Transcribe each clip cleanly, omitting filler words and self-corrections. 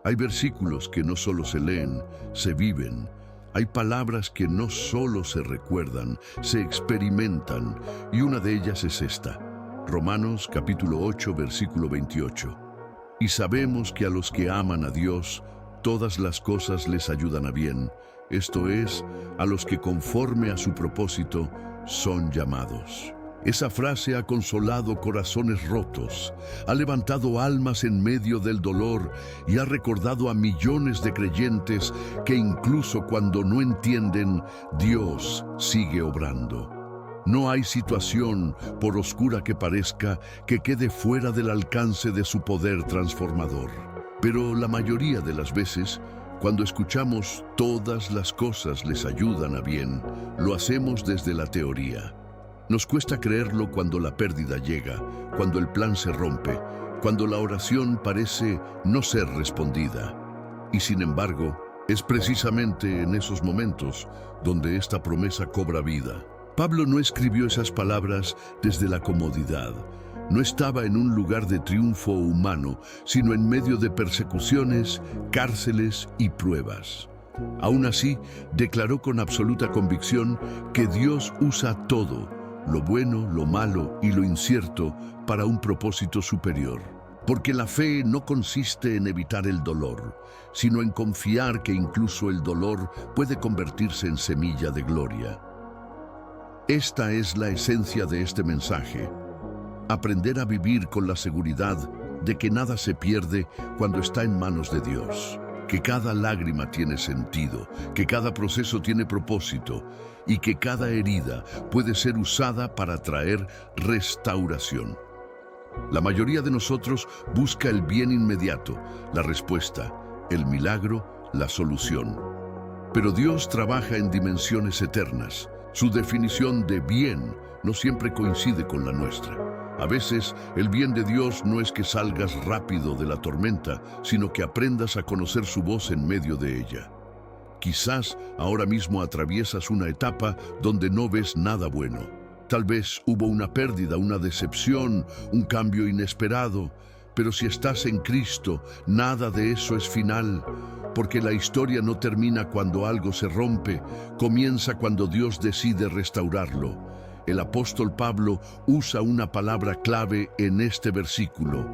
Hay versículos que no solo se leen, se viven. Hay palabras que no solo se recuerdan, se experimentan, y una de ellas es esta. Romanos capítulo 8, versículo 28. Y sabemos que a los que aman a Dios, todas las cosas les ayudan a bien, esto es, a los que conforme a su propósito son llamados. Esa frase ha consolado corazones rotos, ha levantado almas en medio del dolor y ha recordado a millones de creyentes que incluso cuando no entienden, Dios sigue obrando. No hay situación, por oscura que parezca, que quede fuera del alcance de su poder transformador. Pero la mayoría de las veces, cuando escuchamos todas las cosas les ayudan a bien, lo hacemos desde la teoría. Nos cuesta creerlo cuando la pérdida llega, cuando el plan se rompe, cuando la oración parece no ser respondida. Y sin embargo, es precisamente en esos momentos donde esta promesa cobra vida. Pablo no escribió esas palabras desde la comodidad. No estaba en un lugar de triunfo humano, sino en medio de persecuciones, cárceles y pruebas. Aún así, declaró con absoluta convicción que Dios usa todo, lo bueno, lo malo y lo incierto, para un propósito superior. Porque la fe no consiste en evitar el dolor, sino en confiar que incluso el dolor puede convertirse en semilla de gloria. Esta es la esencia de este mensaje. Aprender a vivir con la seguridad de que nada se pierde cuando está en manos de Dios, que cada lágrima tiene sentido, que cada proceso tiene propósito y que cada herida puede ser usada para traer restauración. La mayoría de nosotros busca el bien inmediato, la respuesta, el milagro, la solución. Pero Dios trabaja en dimensiones eternas. Su definición de bien no siempre coincide con la nuestra. A veces, el bien de Dios no es que salgas rápido de la tormenta, sino que aprendas a conocer su voz en medio de ella. Quizás ahora mismo atraviesas una etapa donde no ves nada bueno. Tal vez hubo una pérdida, una decepción, un cambio inesperado. Pero si estás en Cristo, nada de eso es final, porque la historia no termina cuando algo se rompe, comienza cuando Dios decide restaurarlo. El apóstol Pablo usa una palabra clave en este versículo.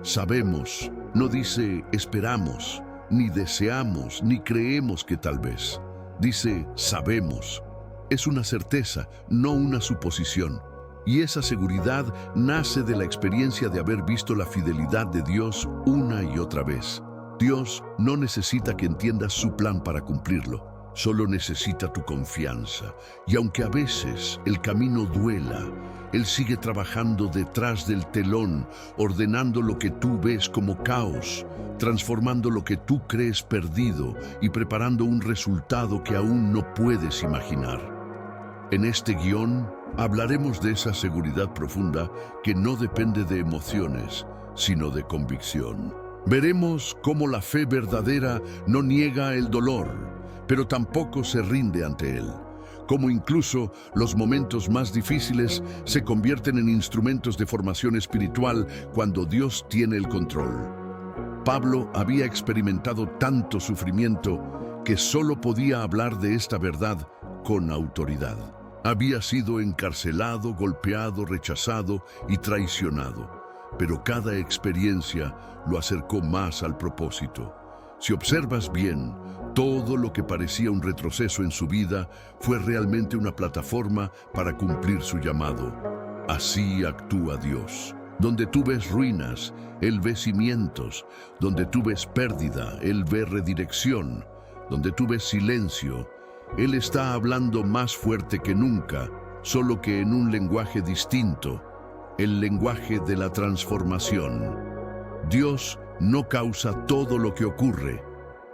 Sabemos, no dice esperamos, ni deseamos, ni creemos que tal vez. Dice sabemos. Es una certeza, no una suposición. Y esa seguridad nace de la experiencia de haber visto la fidelidad de Dios una y otra vez. Dios no necesita que entiendas su plan para cumplirlo. Solo necesita tu confianza. Y aunque a veces el camino duela, Él sigue trabajando detrás del telón, ordenando lo que tú ves como caos, transformando lo que tú crees perdido y preparando un resultado que aún no puedes imaginar. En este guión hablaremos de esa seguridad profunda que no depende de emociones, sino de convicción. Veremos cómo la fe verdadera no niega el dolor, pero tampoco se rinde ante él. Cómo incluso los momentos más difíciles se convierten en instrumentos de formación espiritual cuando Dios tiene el control. Pablo había experimentado tanto sufrimiento que solo podía hablar de esta verdad con autoridad. Había sido encarcelado, golpeado, rechazado y traicionado, pero cada experiencia lo acercó más al propósito. Si observas bien, todo lo que parecía un retroceso en su vida fue realmente una plataforma para cumplir su llamado. Así actúa Dios. Donde tú ves ruinas, Él ve cimientos. Donde tú ves pérdida, Él ve redirección. Donde tú ves silencio, Él está hablando más fuerte que nunca, solo que en un lenguaje distinto, el lenguaje de la transformación. Dios no causa todo lo que ocurre,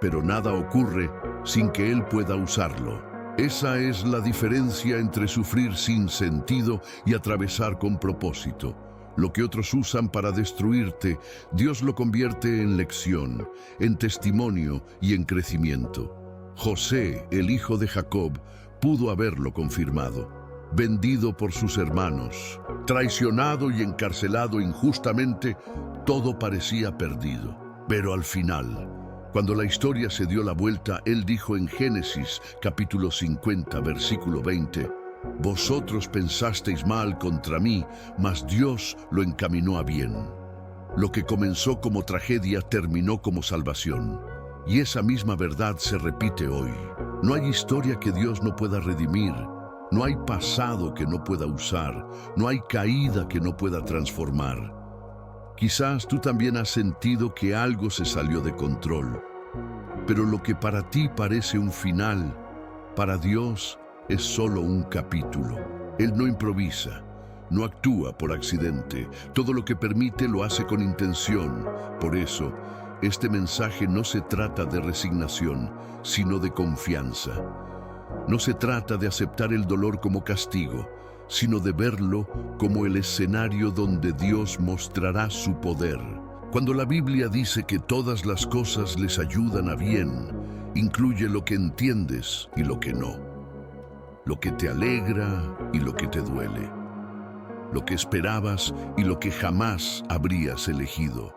pero nada ocurre sin que Él pueda usarlo. Esa es la diferencia entre sufrir sin sentido y atravesar con propósito. Lo que otros usan para destruirte, Dios lo convierte en lección, en testimonio y en crecimiento. José, el hijo de Jacob, pudo haberlo confirmado. Vendido por sus hermanos, traicionado y encarcelado injustamente, todo parecía perdido. Pero al final, Cuando la historia se dio la vuelta, Él dijo en Génesis capítulo 50, versículo 20, «Vosotros pensasteis mal contra mí, mas Dios lo encaminó a bien». Lo que comenzó como tragedia terminó como salvación. Y esa misma verdad se repite hoy. No hay historia que Dios no pueda redimir. No hay pasado que no pueda usar. No hay caída que no pueda transformar. Quizás tú también has sentido que algo se salió de control. Pero lo que para ti parece un final, para Dios es solo un capítulo. Él no improvisa. No actúa por accidente. Todo lo que permite lo hace con intención. Por eso, este mensaje no se trata de resignación, sino de confianza. No se trata de aceptar el dolor como castigo, sino de verlo como el escenario donde Dios mostrará su poder. Cuando la Biblia dice que todas las cosas les ayudan a bien, incluye lo que entiendes y lo que no. Lo que te alegra y lo que te duele. Lo que esperabas y lo que jamás habrías elegido.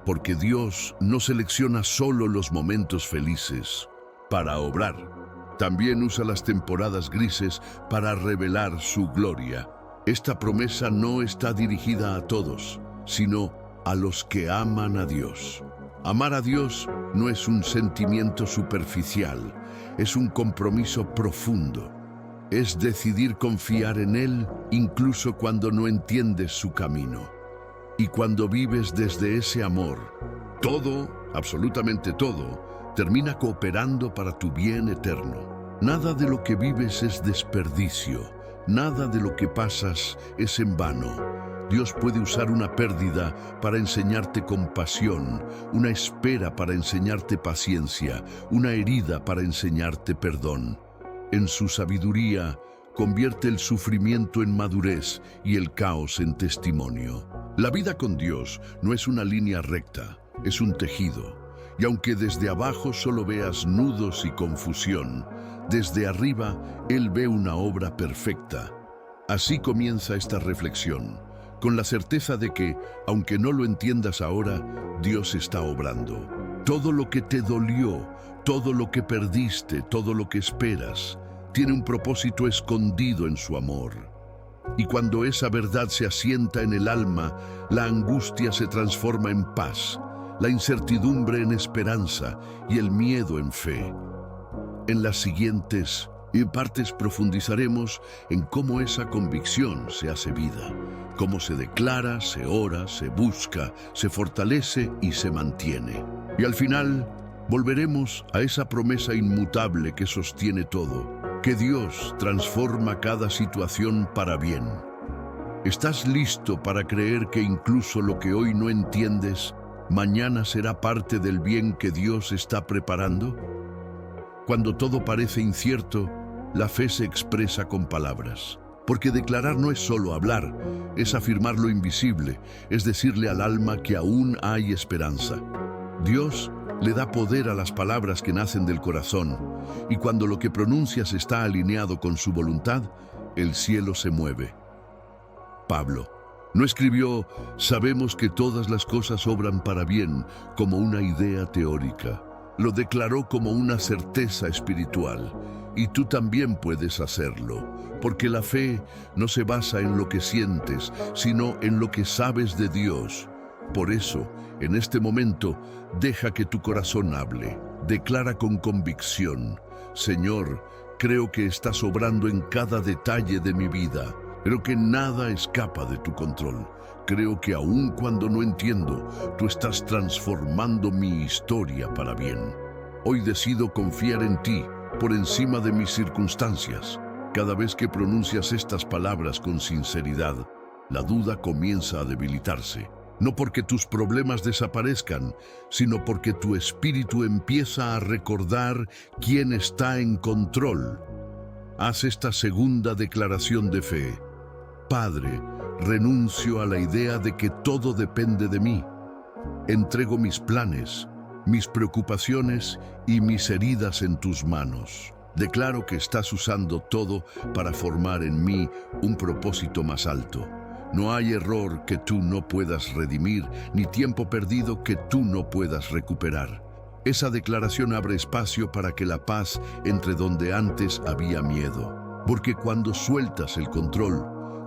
Porque Dios no selecciona solo los momentos felices para obrar. También usa las temporadas grises para revelar su gloria. Esta promesa no está dirigida a todos, sino a los que aman a Dios. Amar a Dios no es un sentimiento superficial, es un compromiso profundo. Es decidir confiar en Él incluso cuando no entiendes su camino. Y cuando vives desde ese amor, todo, absolutamente todo, termina cooperando para tu bien eterno. Nada de lo que vives es desperdicio, nada de lo que pasas es en vano. Dios puede usar una pérdida para enseñarte compasión, una espera para enseñarte paciencia, una herida para enseñarte perdón. En su sabiduría, convierte el sufrimiento en madurez y el caos en testimonio. La vida con Dios no es una línea recta, es un tejido. Y aunque desde abajo solo veas nudos y confusión, desde arriba Él ve una obra perfecta. Así comienza esta reflexión, con la certeza de que, aunque no lo entiendas ahora, Dios está obrando. Todo lo que te dolió, todo lo que perdiste, todo lo que esperas, tiene un propósito escondido en su amor. Y cuando esa verdad se asienta en el alma, la angustia se transforma en paz, la incertidumbre en esperanza y el miedo en fe. En las siguientes partes profundizaremos en cómo esa convicción se hace vida, cómo se declara, se ora, se busca, se fortalece y se mantiene. Y al final, volveremos a esa promesa inmutable que sostiene todo, que Dios transforma cada situación para bien. ¿Estás listo para creer que incluso lo que hoy no entiendes, mañana será parte del bien que Dios está preparando? Cuando todo parece incierto, la fe se expresa con palabras. Porque declarar no es solo hablar, es afirmar lo invisible, es decirle al alma que aún hay esperanza. Dios le da poder a las palabras que nacen del corazón, y cuando lo que pronuncias está alineado con su voluntad, el cielo se mueve. Pablo no escribió, sabemos que todas las cosas obran para bien, como una idea teórica. Lo declaró como una certeza espiritual, y tú también puedes hacerlo, porque la fe no se basa en lo que sientes, sino en lo que sabes de Dios. Por eso, en este momento, deja que tu corazón hable. Declara con convicción, Señor, creo que estás obrando en cada detalle de mi vida. Creo que nada escapa de tu control. Creo que aun cuando no entiendo, tú estás transformando mi historia para bien. Hoy decido confiar en ti por encima de mis circunstancias. Cada vez que pronuncias estas palabras con sinceridad, la duda comienza a debilitarse. No porque tus problemas desaparezcan, sino porque tu espíritu empieza a recordar quién está en control. Haz esta segunda declaración de fe. Padre, renuncio a la idea de que todo depende de mí. Entrego mis planes, mis preocupaciones y mis heridas en tus manos. Declaro que estás usando todo para formar en mí un propósito más alto. No hay error que tú no puedas redimir, ni tiempo perdido que tú no puedas recuperar. Esa declaración abre espacio para que la paz entre donde antes había miedo. Porque cuando sueltas el control,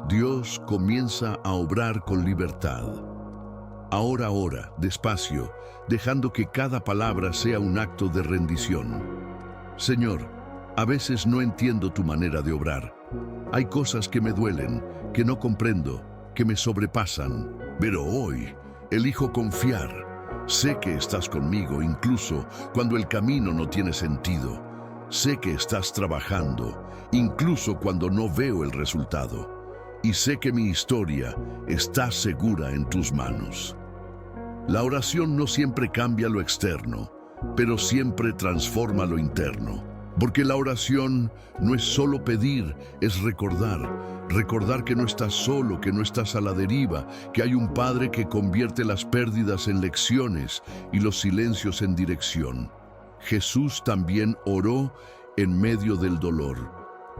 Dios comienza a obrar con libertad. Ahora ora, despacio, dejando que cada palabra sea un acto de rendición. Señor, a veces no entiendo tu manera de obrar. Hay cosas que me duelen, que no comprendo, que me sobrepasan. Pero hoy elijo confiar. Sé que estás conmigo incluso cuando el camino no tiene sentido. Sé que estás trabajando, incluso cuando no veo el resultado. Y sé que mi historia está segura en tus manos. La oración no siempre cambia lo externo, pero siempre transforma lo interno. Porque la oración no es solo pedir, es recordar. Recordar que no estás solo, que no estás a la deriva, que hay un Padre que convierte las pérdidas en lecciones y los silencios en dirección. Jesús también oró en medio del dolor.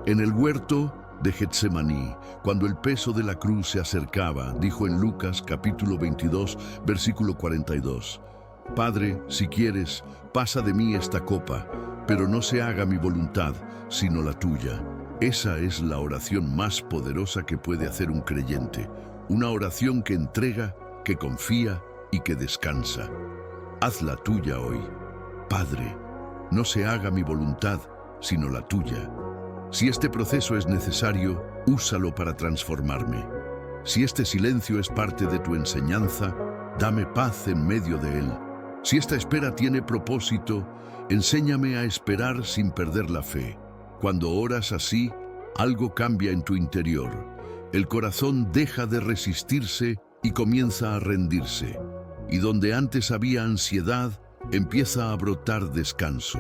En el huerto de Getsemaní, cuando el peso de la cruz se acercaba, dijo en Lucas capítulo 22, versículo 42, Padre, si quieres, pasa de mí esta copa, pero no se haga mi voluntad, sino la tuya. Esa es la oración más poderosa que puede hacer un creyente. Una oración que entrega, que confía y que descansa. Haz la tuya hoy. Padre, no se haga mi voluntad, sino la tuya. Si este proceso es necesario, úsalo para transformarme. Si este silencio es parte de tu enseñanza, dame paz en medio de él. Si esta espera tiene propósito, enséñame a esperar sin perder la fe. Cuando oras así, algo cambia en tu interior. El corazón deja de resistirse y comienza a rendirse. Y donde antes había ansiedad, empieza a brotar descanso.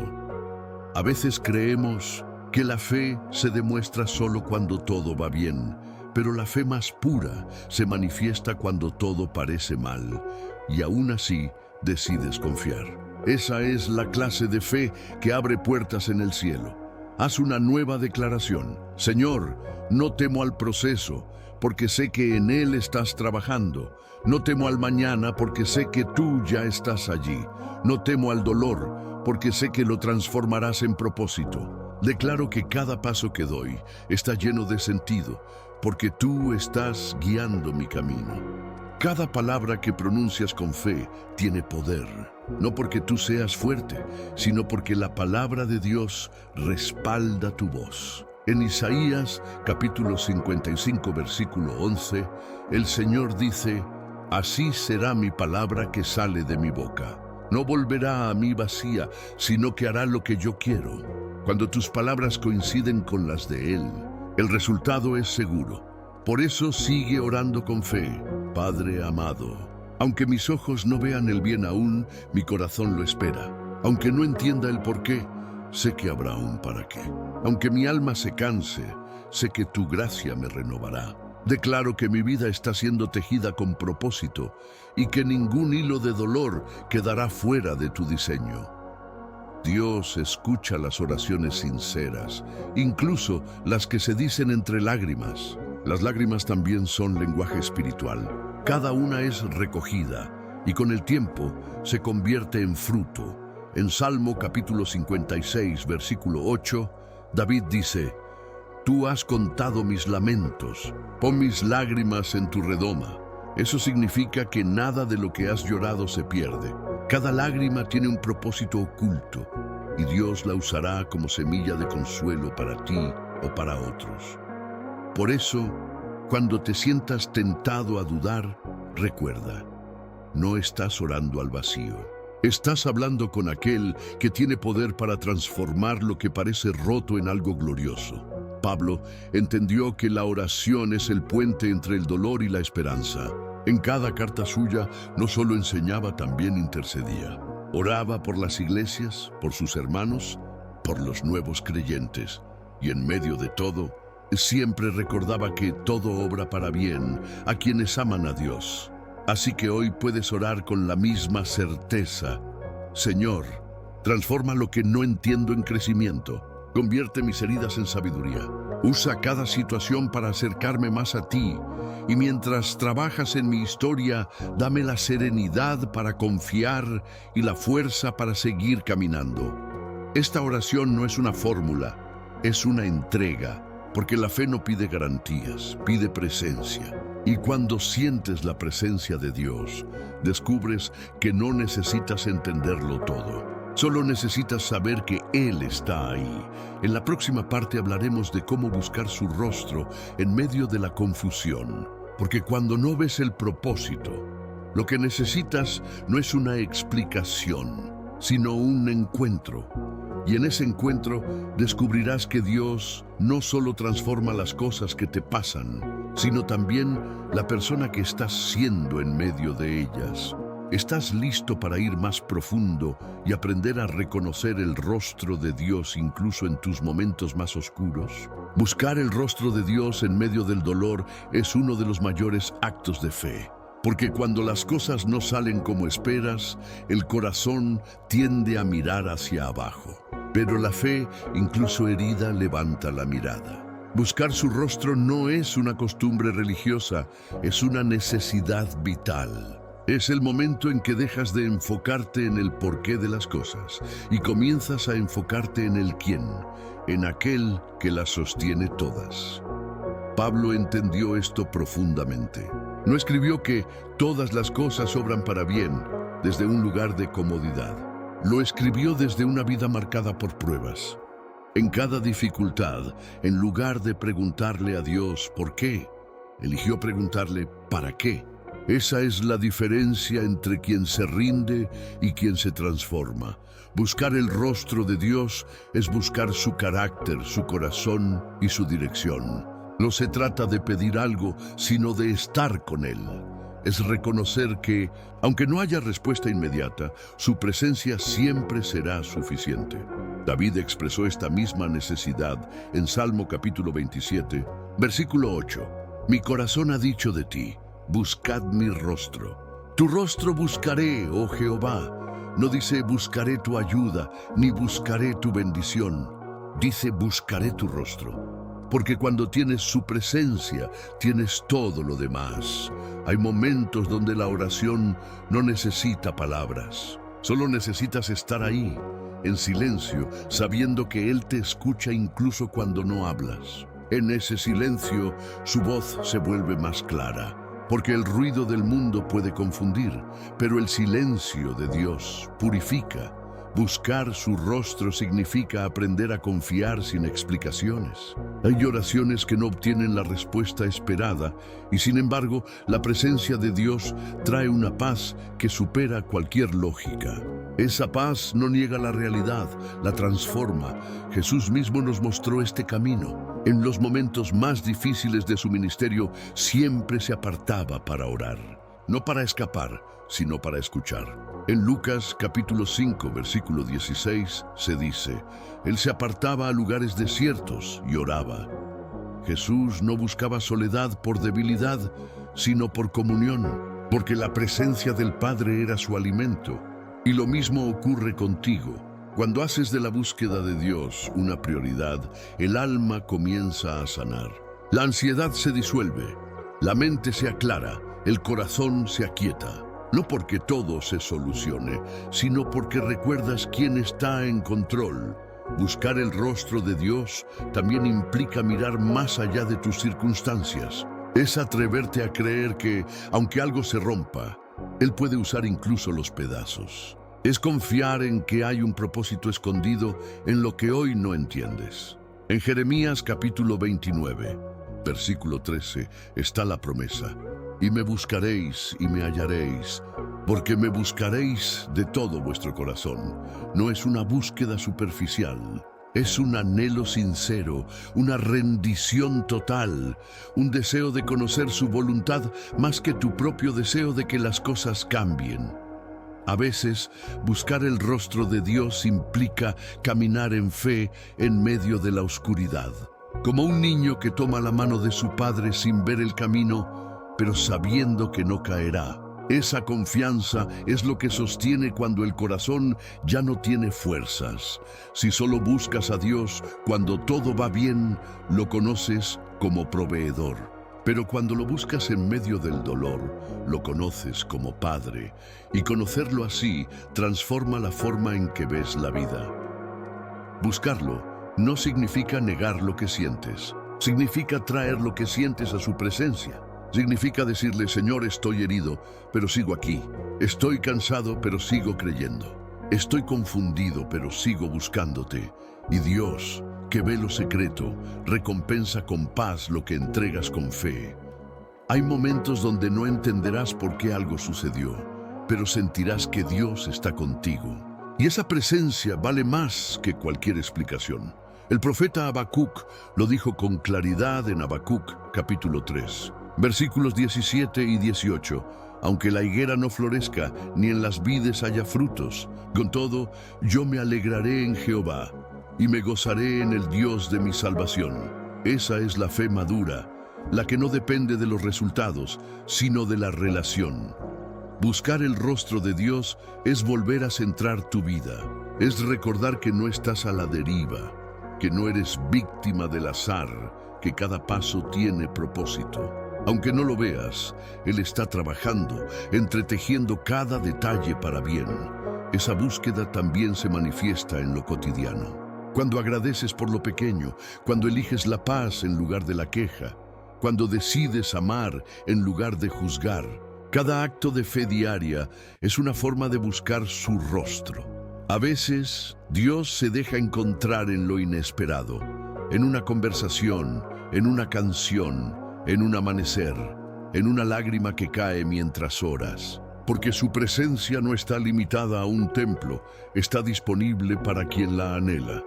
A veces creemos que la fe se demuestra solo cuando todo va bien, pero la fe más pura se manifiesta cuando todo parece mal, y aún así decides confiar. Esa es la clase de fe que abre puertas en el cielo. Haz una nueva declaración. Señor, no temo al proceso, porque sé que en él estás trabajando. No temo al mañana, porque sé que tú ya estás allí. No temo al dolor, porque sé que lo transformarás en propósito. Declaro que cada paso que doy está lleno de sentido, porque tú estás guiando mi camino. Cada palabra que pronuncias con fe tiene poder, no porque tú seas fuerte, sino porque la palabra de Dios respalda tu voz. En Isaías, capítulo 55, versículo 11, el Señor dice, así será mi palabra que sale de mi boca. No volverá a mí vacía, sino que hará lo que yo quiero. Cuando tus palabras coinciden con las de Él, el resultado es seguro. Por eso sigue orando con fe, Padre amado. Aunque mis ojos no vean el bien aún, mi corazón lo espera. Aunque no entienda el porqué, sé que habrá un para qué. Aunque mi alma se canse, sé que tu gracia me renovará. Declaro que mi vida está siendo tejida con propósito y que ningún hilo de dolor quedará fuera de tu diseño. Dios escucha las oraciones sinceras, incluso las que se dicen entre lágrimas. Las lágrimas también son lenguaje espiritual. Cada una es recogida y con el tiempo se convierte en fruto. En Salmo capítulo 56, versículo 8, David dice, Tú has contado mis lamentos, pon mis lágrimas en tu redoma. Eso significa que nada de lo que has llorado se pierde. Cada lágrima tiene un propósito oculto y Dios la usará como semilla de consuelo para ti o para otros. Por eso, cuando te sientas tentado a dudar, recuerda, no estás orando al vacío. Estás hablando con aquel que tiene poder para transformar lo que parece roto en algo glorioso. Pablo entendió que la oración es el puente entre el dolor y la esperanza. En cada carta suya no solo enseñaba, también intercedía. Oraba por las iglesias, por sus hermanos, por los nuevos creyentes. Y en medio de todo, siempre recordaba que todo obra para bien a quienes aman a Dios. Así que hoy puedes orar con la misma certeza. Señor, transforma lo que no entiendo en crecimiento. Convierte mis heridas en sabiduría. Usa cada situación para acercarme más a ti y mientras trabajas en mi historia, dame la serenidad para confiar y la fuerza para seguir caminando. Esta oración no es una fórmula, es una entrega, porque la fe no pide garantías, pide presencia. Y cuando sientes la presencia de Dios, descubres que no necesitas entenderlo todo. Solo necesitas saber que Él está ahí. En la próxima parte hablaremos de cómo buscar su rostro en medio de la confusión. Porque cuando no ves el propósito, lo que necesitas no es una explicación, sino un encuentro. Y en ese encuentro descubrirás que Dios no solo transforma las cosas que te pasan, sino también la persona que estás siendo en medio de ellas. ¿Estás listo para ir más profundo y aprender a reconocer el rostro de Dios incluso en tus momentos más oscuros? Buscar el rostro de Dios en medio del dolor es uno de los mayores actos de fe. Porque cuando las cosas no salen como esperas, el corazón tiende a mirar hacia abajo. Pero la fe, incluso herida, levanta la mirada. Buscar su rostro no es una costumbre religiosa, es una necesidad vital. Es el momento en que dejas de enfocarte en el porqué de las cosas y comienzas a enfocarte en el quién, en aquel que las sostiene todas. Pablo entendió esto profundamente. No escribió que todas las cosas obran para bien desde un lugar de comodidad. Lo escribió desde una vida marcada por pruebas. En cada dificultad, en lugar de preguntarle a Dios ¿por qué?, eligió preguntarle ¿para qué? Esa es la diferencia entre quien se rinde y quien se transforma. Buscar el rostro de Dios es buscar su carácter, su corazón y su dirección. No se trata de pedir algo, sino de estar con Él. Es reconocer que, aunque no haya respuesta inmediata, su presencia siempre será suficiente. David expresó esta misma necesidad en Salmo capítulo 27, versículo 8. Mi corazón ha dicho de ti, buscad mi rostro. Tu rostro buscaré, oh Jehová. No dice buscaré tu ayuda, ni buscaré tu bendición. Dice buscaré tu rostro. Porque cuando tienes su presencia, tienes todo lo demás. Hay momentos donde la oración no necesita palabras. Solo necesitas estar ahí, en silencio, sabiendo que Él te escucha incluso cuando no hablas. En ese silencio, su voz se vuelve más clara. Porque el ruido del mundo puede confundir, pero el silencio de Dios purifica. Buscar su rostro significa aprender a confiar sin explicaciones. Hay oraciones que no obtienen la respuesta esperada y sin embargo la presencia de Dios trae una paz que supera cualquier lógica. Esa paz no niega la realidad, la transforma. Jesús mismo nos mostró este camino. En los momentos más difíciles de su ministerio siempre se apartaba para orar. No para escapar, sino para escuchar. En Lucas capítulo 5, versículo 16, se dice, Él se apartaba a lugares desiertos y oraba. Jesús no buscaba soledad por debilidad, sino por comunión, porque la presencia del Padre era su alimento. Y lo mismo ocurre contigo. Cuando haces de la búsqueda de Dios una prioridad, el alma comienza a sanar. La ansiedad se disuelve, la mente se aclara, el corazón se aquieta. No porque todo se solucione, sino porque recuerdas quién está en control. Buscar el rostro de Dios también implica mirar más allá de tus circunstancias. Es atreverte a creer que, aunque algo se rompa, Él puede usar incluso los pedazos. Es confiar en que hay un propósito escondido en lo que hoy no entiendes. En Jeremías capítulo 29, versículo 13, está la promesa. Y me buscaréis y me hallaréis, porque me buscaréis de todo vuestro corazón. No es una búsqueda superficial, es un anhelo sincero, una rendición total, un deseo de conocer su voluntad más que tu propio deseo de que las cosas cambien. A veces, buscar el rostro de Dios implica caminar en fe en medio de la oscuridad. Como un niño que toma la mano de su padre sin ver el camino, pero sabiendo que no caerá. Esa confianza es lo que sostiene cuando el corazón ya no tiene fuerzas. Si solo buscas a Dios cuando todo va bien, lo conoces como proveedor. Pero cuando lo buscas en medio del dolor, lo conoces como Padre, y conocerlo así transforma la forma en que ves la vida. Buscarlo no significa negar lo que sientes, significa traer lo que sientes a su presencia. Significa decirle: Señor, estoy herido, pero sigo aquí. Estoy cansado, pero sigo creyendo. Estoy confundido, pero sigo buscándote. Y Dios, que ve lo secreto, recompensa con paz lo que entregas con fe. Hay momentos donde no entenderás por qué algo sucedió, pero sentirás que Dios está contigo. Y esa presencia vale más que cualquier explicación. El profeta Habacuc lo dijo con claridad en Habacuc, capítulo 3. Versículos 17 y 18. Aunque la higuera no florezca, ni en las vides haya frutos, con todo, yo me alegraré en Jehová, y me gozaré en el Dios de mi salvación. Esa es la fe madura, la que no depende de los resultados, sino de la relación. Buscar el rostro de Dios es volver a centrar tu vida, es recordar que no estás a la deriva, que no eres víctima del azar, que cada paso tiene propósito. Aunque no lo veas, Él está trabajando, entretejiendo cada detalle para bien. Esa búsqueda también se manifiesta en lo cotidiano. Cuando agradeces por lo pequeño, cuando eliges la paz en lugar de la queja, cuando decides amar en lugar de juzgar. Cada acto de fe diaria es una forma de buscar su rostro. A veces, Dios se deja encontrar en lo inesperado, en una conversación, en una canción, en un amanecer, en una lágrima que cae mientras oras. Porque su presencia no está limitada a un templo, está disponible para quien la anhela.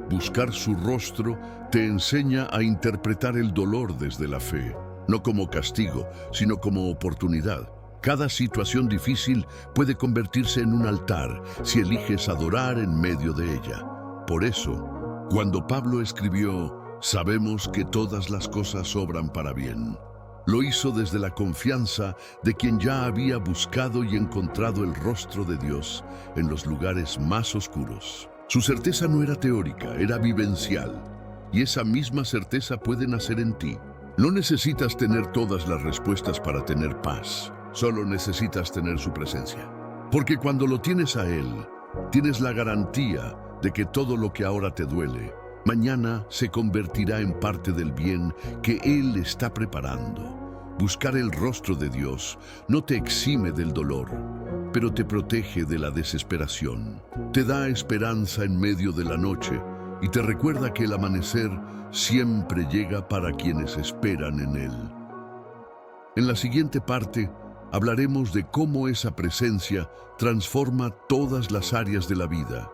Buscar su rostro te enseña a interpretar el dolor desde la fe, no como castigo, sino como oportunidad. Cada situación difícil puede convertirse en un altar si eliges adorar en medio de ella. Por eso, cuando Pablo escribió: sabemos que todas las cosas obran para bien, lo hizo desde la confianza de quien ya había buscado y encontrado el rostro de Dios en los lugares más oscuros. Su certeza no era teórica, era vivencial, y esa misma certeza puede nacer en ti. No necesitas tener todas las respuestas para tener paz, solo necesitas tener su presencia. Porque cuando lo tienes a Él, tienes la garantía de que todo lo que ahora te duele, mañana se convertirá en parte del bien que Él está preparando. Buscar el rostro de Dios no te exime del dolor, pero te protege de la desesperación. Te da esperanza en medio de la noche y te recuerda que el amanecer siempre llega para quienes esperan en Él. En la siguiente parte, hablaremos de cómo esa presencia transforma todas las áreas de la vida: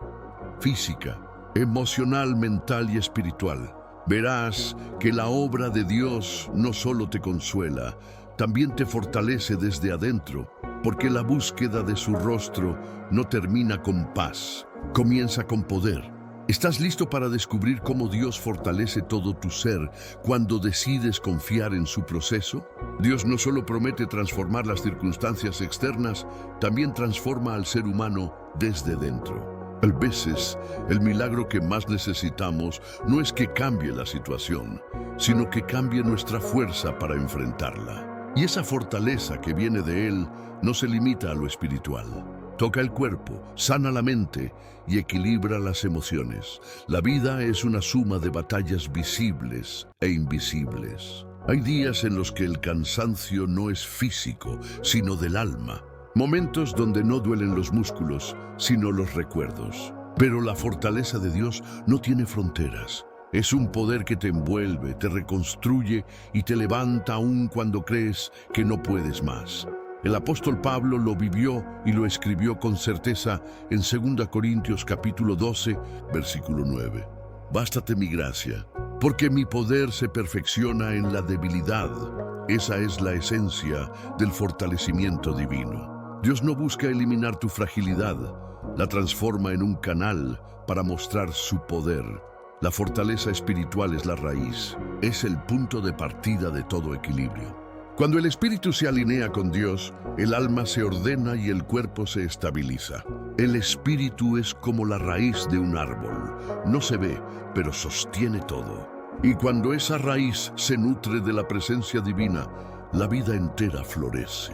física, emocional, mental y espiritual. Verás que la obra de Dios no solo te consuela, también te fortalece desde adentro, porque la búsqueda de su rostro no termina con paz, comienza con poder. ¿Estás listo para descubrir cómo Dios fortalece todo tu ser cuando decides confiar en su proceso? Dios no solo promete transformar las circunstancias externas, también transforma al ser humano desde dentro. A veces, el milagro que más necesitamos no es que cambie la situación, sino que cambie nuestra fuerza para enfrentarla. Y esa fortaleza que viene de Él no se limita a lo espiritual. Toca el cuerpo, sana la mente y equilibra las emociones. La vida es una suma de batallas visibles e invisibles. Hay días en los que el cansancio no es físico, sino del alma. Momentos donde no duelen los músculos, sino los recuerdos. Pero la fortaleza de Dios no tiene fronteras. Es un poder que te envuelve, te reconstruye y te levanta aún cuando crees que no puedes más. El apóstol Pablo lo vivió y lo escribió con certeza en 2 Corintios capítulo 12, versículo 9. Bástate mi gracia, porque mi poder se perfecciona en la debilidad. Esa es la esencia del fortalecimiento divino. Dios no busca eliminar tu fragilidad, la transforma en un canal para mostrar su poder. La fortaleza espiritual es la raíz, es el punto de partida de todo equilibrio. Cuando el espíritu se alinea con Dios, el alma se ordena y el cuerpo se estabiliza. El espíritu es como la raíz de un árbol, no se ve, pero sostiene todo. Y cuando esa raíz se nutre de la presencia divina, la vida entera florece.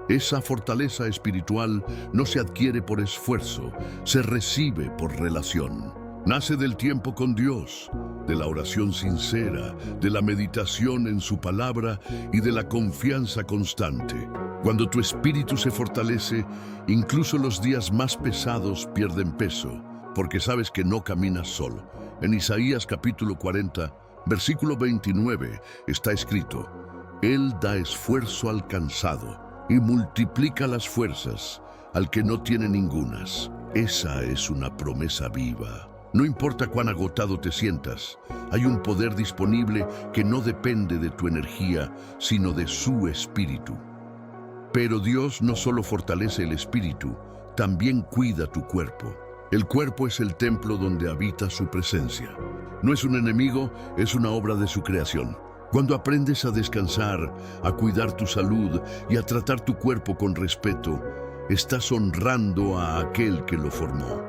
Esa fortaleza espiritual no se adquiere por esfuerzo, se recibe por relación. Nace del tiempo con Dios, de la oración sincera, de la meditación en su palabra y de la confianza constante. Cuando tu espíritu se fortalece, incluso los días más pesados pierden peso, porque sabes que no caminas solo. En Isaías capítulo 40, versículo 29, está escrito: Él da esfuerzo al cansado y multiplica las fuerzas al que no tiene ningunas. Esa es una promesa viva. No importa cuán agotado te sientas, hay un poder disponible que no depende de tu energía, sino de su espíritu. Pero Dios no solo fortalece el espíritu, también cuida tu cuerpo. El cuerpo es el templo donde habita su presencia. No es un enemigo, es una obra de su creación. Cuando aprendes a descansar, a cuidar tu salud y a tratar tu cuerpo con respeto, estás honrando a aquel que lo formó.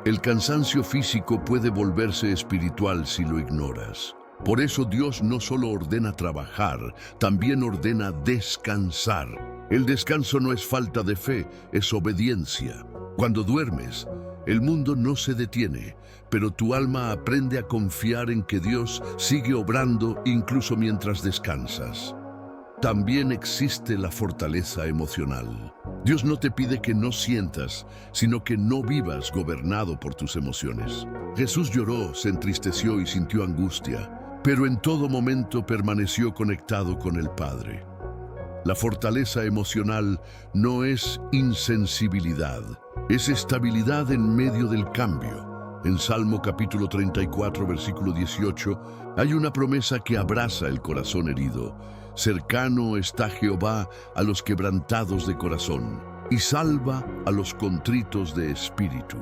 El cansancio físico puede volverse espiritual si lo ignoras. Por eso Dios no solo ordena trabajar, también ordena descansar. El descanso no es falta de fe, es obediencia. Cuando duermes, el mundo no se detiene, pero tu alma aprende a confiar en que Dios sigue obrando incluso mientras descansas. También existe la fortaleza emocional. Dios no te pide que no sientas, sino que no vivas gobernado por tus emociones. Jesús lloró, se entristeció y sintió angustia, pero en todo momento permaneció conectado con el Padre. La fortaleza emocional no es insensibilidad, es estabilidad en medio del cambio. En Salmo capítulo 34, versículo 18, hay una promesa que abraza el corazón herido. Cercano está Jehová a los quebrantados de corazón y salva a los contritos de espíritu.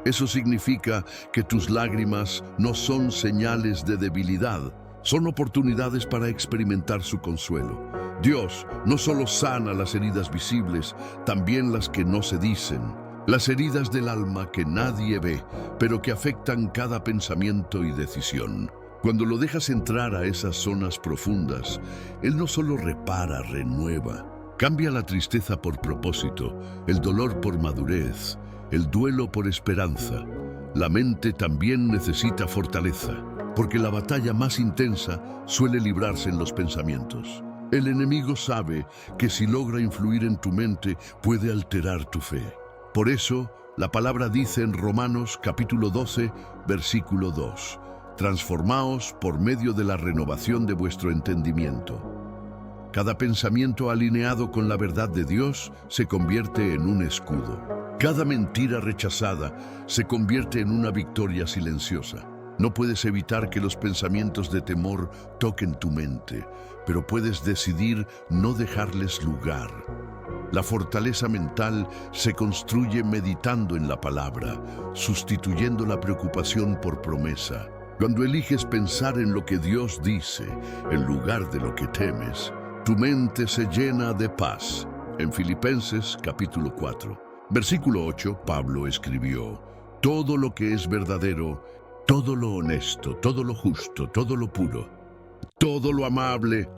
Eso significa que tus lágrimas no son señales de debilidad, son oportunidades para experimentar su consuelo. Dios no solo sana las heridas visibles, también las que no se dicen. Las heridas del alma que nadie ve, pero que afectan cada pensamiento y decisión. Cuando lo dejas entrar a esas zonas profundas, Él no solo repara, renueva. Cambia la tristeza por propósito, el dolor por madurez, el duelo por esperanza. La mente también necesita fortaleza, porque la batalla más intensa suele librarse en los pensamientos. El enemigo sabe que si logra influir en tu mente, puede alterar tu fe. Por eso, la palabra dice en Romanos capítulo 12, versículo 2, transformaos por medio de la renovación de vuestro entendimiento. Cada pensamiento alineado con la verdad de Dios se convierte en un escudo. Cada mentira rechazada se convierte en una victoria silenciosa. No puedes evitar que los pensamientos de temor toquen tu mente, pero puedes decidir no dejarles lugar. La fortaleza mental se construye meditando en la palabra, sustituyendo la preocupación por promesa. Cuando eliges pensar en lo que Dios dice, en lugar de lo que temes, tu mente se llena de paz. En Filipenses capítulo 4, versículo 8, Pablo escribió: todo lo que es verdadero, todo lo honesto, todo lo justo, todo lo puro, todo lo amable,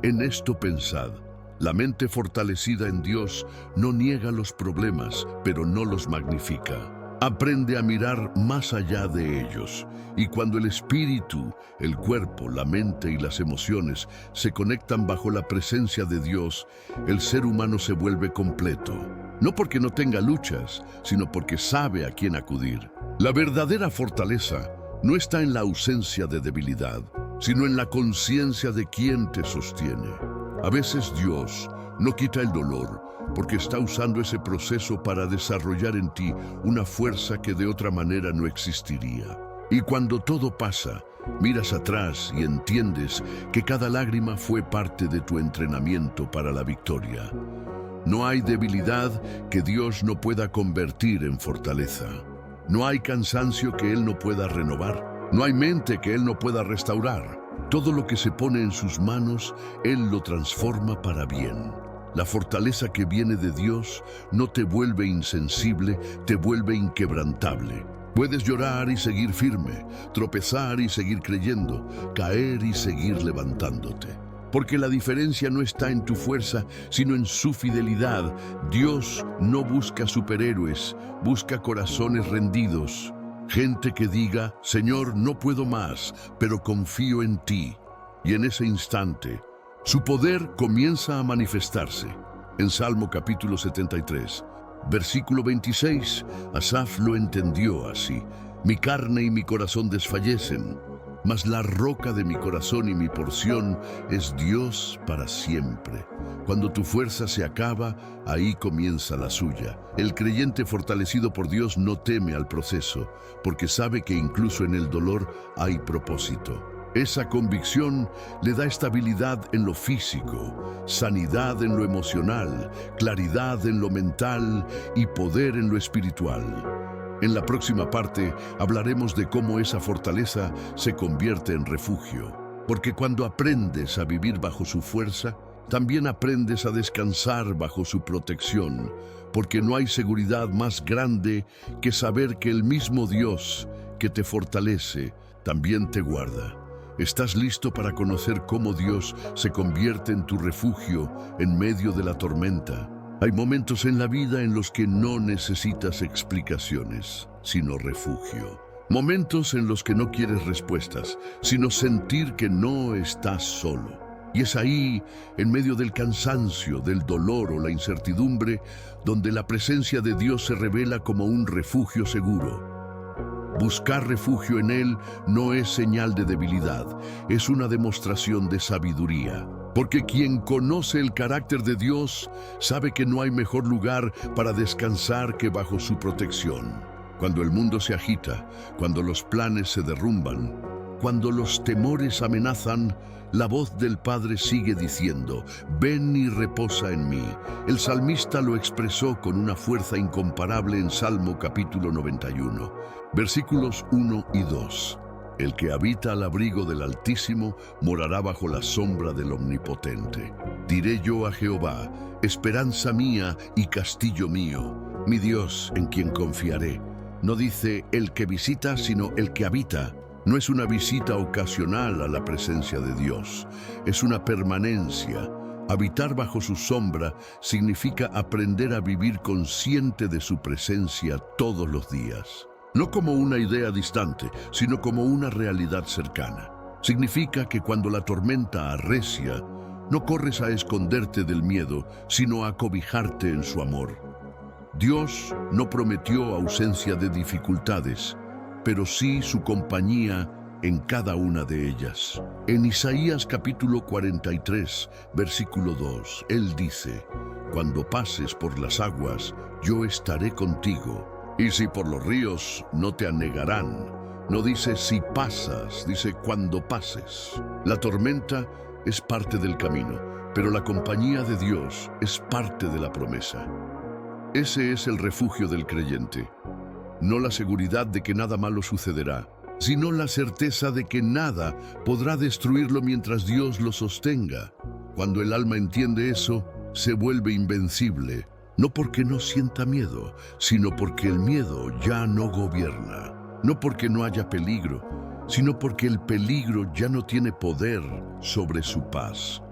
en esto pensad. La mente fortalecida en Dios no niega los problemas, pero no los magnifica. Aprende a mirar más allá de ellos. Y cuando el espíritu, el cuerpo, la mente y las emociones se conectan bajo la presencia de Dios, el ser humano se vuelve completo. No porque no tenga luchas, sino porque sabe a quién acudir. La verdadera fortaleza no está en la ausencia de debilidad, sino en la conciencia de quién te sostiene. A veces Dios no quita el dolor porque está usando ese proceso para desarrollar en ti una fuerza que de otra manera no existiría. Y cuando todo pasa, miras atrás y entiendes que cada lágrima fue parte de tu entrenamiento para la victoria. No hay debilidad que Dios no pueda convertir en fortaleza. No hay cansancio que Él no pueda renovar. No hay mente que Él no pueda restaurar. Todo lo que se pone en sus manos, Él lo transforma para bien. La fortaleza que viene de Dios no te vuelve insensible, te vuelve inquebrantable. Puedes llorar y seguir firme, tropezar y seguir creyendo, caer y seguir levantándote. Porque la diferencia no está en tu fuerza, sino en su fidelidad. Dios no busca superhéroes, busca corazones rendidos. Gente que diga, Señor, no puedo más, pero confío en ti. Y en ese instante, su poder comienza a manifestarse. En Salmo capítulo 73, versículo 26, Asaf lo entendió así. Mi carne y mi corazón desfallecen, mas la roca de mi corazón y mi porción es Dios para siempre. Cuando tu fuerza se acaba, ahí comienza la suya. El creyente fortalecido por Dios no teme al proceso, porque sabe que incluso en el dolor hay propósito. Esa convicción le da estabilidad en lo físico, sanidad en lo emocional, claridad en lo mental y poder en lo espiritual. En la próxima parte hablaremos de cómo esa fortaleza se convierte en refugio, porque cuando aprendes a vivir bajo su fuerza, también aprendes a descansar bajo su protección, porque no hay seguridad más grande que saber que el mismo Dios que te fortalece también te guarda. ¿Estás listo para conocer cómo Dios se convierte en tu refugio en medio de la tormenta? Hay momentos en la vida en los que no necesitas explicaciones, sino refugio. Momentos en los que no quieres respuestas, sino sentir que no estás solo. Y es ahí, en medio del cansancio, del dolor o la incertidumbre, donde la presencia de Dios se revela como un refugio seguro. Buscar refugio en Él no es señal de debilidad, es una demostración de sabiduría. Porque quien conoce el carácter de Dios sabe que no hay mejor lugar para descansar que bajo su protección. Cuando el mundo se agita, cuando los planes se derrumban, cuando los temores amenazan, la voz del Padre sigue diciendo, ven y reposa en mí. El salmista lo expresó con una fuerza incomparable en Salmo capítulo 91, versículos 1 y 2. El que habita al abrigo del Altísimo morará bajo la sombra del Omnipotente. Diré yo a Jehová, esperanza mía y castillo mío, mi Dios en quien confiaré. No dice el que visita, sino el que habita. No es una visita ocasional a la presencia de Dios, es una permanencia. Habitar bajo su sombra significa aprender a vivir consciente de su presencia todos los días. No como una idea distante, sino como una realidad cercana. Significa que cuando la tormenta arrecia, no corres a esconderte del miedo, sino a cobijarte en su amor. Dios no prometió ausencia de dificultades, pero sí su compañía en cada una de ellas. En Isaías capítulo 43, versículo 2, Él dice, cuando pases por las aguas, yo estaré contigo. Y si por los ríos, no te anegarán. No dice si pasas, dice cuando pases. La tormenta es parte del camino, pero la compañía de Dios es parte de la promesa. Ese es el refugio del creyente. No la seguridad de que nada malo sucederá, sino la certeza de que nada podrá destruirlo mientras Dios lo sostenga. Cuando el alma entiende eso, se vuelve invencible. No porque no sienta miedo, sino porque el miedo ya no gobierna. No porque no haya peligro, sino porque el peligro ya no tiene poder sobre su paz.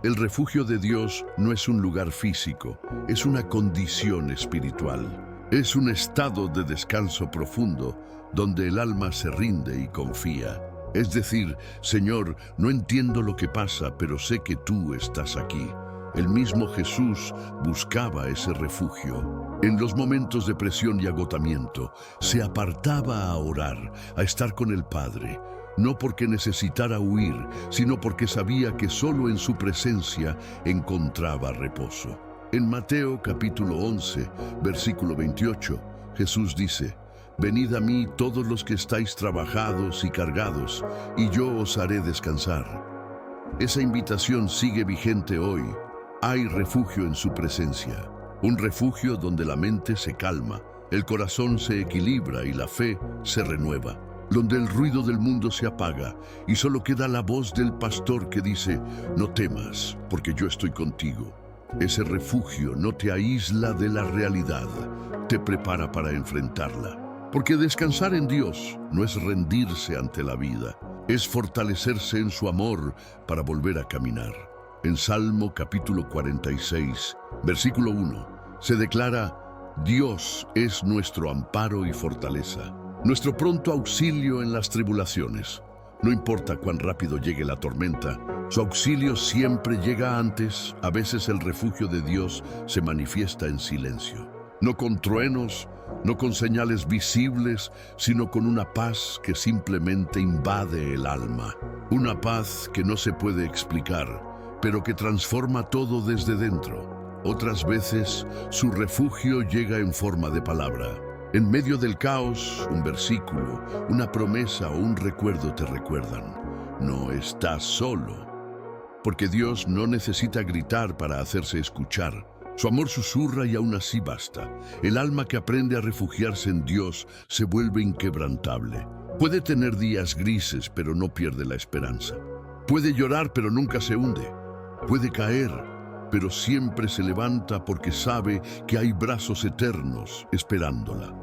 El refugio de Dios no es un lugar físico, es una condición espiritual. Es un estado de descanso profundo donde el alma se rinde y confía. Es decir, Señor, no entiendo lo que pasa, pero sé que tú estás aquí. El mismo Jesús buscaba ese refugio. En los momentos de presión y agotamiento, se apartaba a orar, a estar con el Padre, no porque necesitara huir, sino porque sabía que solo en su presencia encontraba reposo. En Mateo capítulo 11, versículo 28, Jesús dice, venid a mí todos los que estáis trabajados y cargados, y yo os haré descansar. Esa invitación sigue vigente hoy. Hay refugio en su presencia, un refugio donde la mente se calma, el corazón se equilibra y la fe se renueva, donde el ruido del mundo se apaga y solo queda la voz del pastor que dice, no temas, porque yo estoy contigo. Ese refugio no te aísla de la realidad, te prepara para enfrentarla. Porque descansar en Dios no es rendirse ante la vida, es fortalecerse en su amor para volver a caminar. En Salmo capítulo 46, versículo 1, se declara: Dios es nuestro amparo y fortaleza, nuestro pronto auxilio en las tribulaciones. No importa cuán rápido llegue la tormenta, su auxilio siempre llega antes. A veces el refugio de Dios se manifiesta en silencio. No con truenos, no con señales visibles, sino con una paz que simplemente invade el alma. Una paz que no se puede explicar, pero que transforma todo desde dentro. Otras veces, su refugio llega en forma de palabra. En medio del caos, un versículo, una promesa o un recuerdo te recuerdan: no estás solo. Porque Dios no necesita gritar para hacerse escuchar. Su amor susurra y aún así basta. El alma que aprende a refugiarse en Dios se vuelve inquebrantable. Puede tener días grises, pero no pierde la esperanza. Puede llorar, pero nunca se hunde. Puede caer, pero siempre se levanta porque sabe que hay brazos eternos esperándola.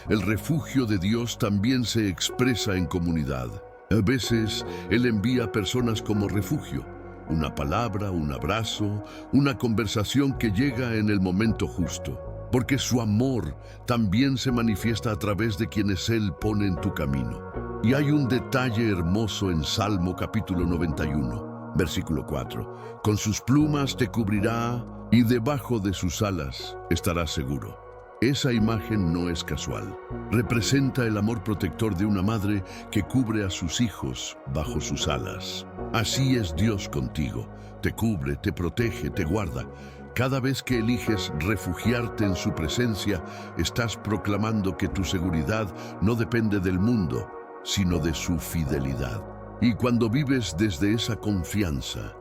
El refugio de Dios también se expresa en comunidad. A veces, Él envía personas como refugio. Una palabra, un abrazo, una conversación que llega en el momento justo. Porque su amor también se manifiesta a través de quienes Él pone en tu camino. Y hay un detalle hermoso en Salmo capítulo 91, versículo 4. Con sus plumas te cubrirá y debajo de sus alas estarás seguro. Esa imagen no es casual. Representa el amor protector de una madre que cubre a sus hijos bajo sus alas. Así es Dios contigo. Te cubre, te protege, te guarda. Cada vez que eliges refugiarte en su presencia, estás proclamando que tu seguridad no depende del mundo, sino de su fidelidad. Y cuando vives desde esa confianza,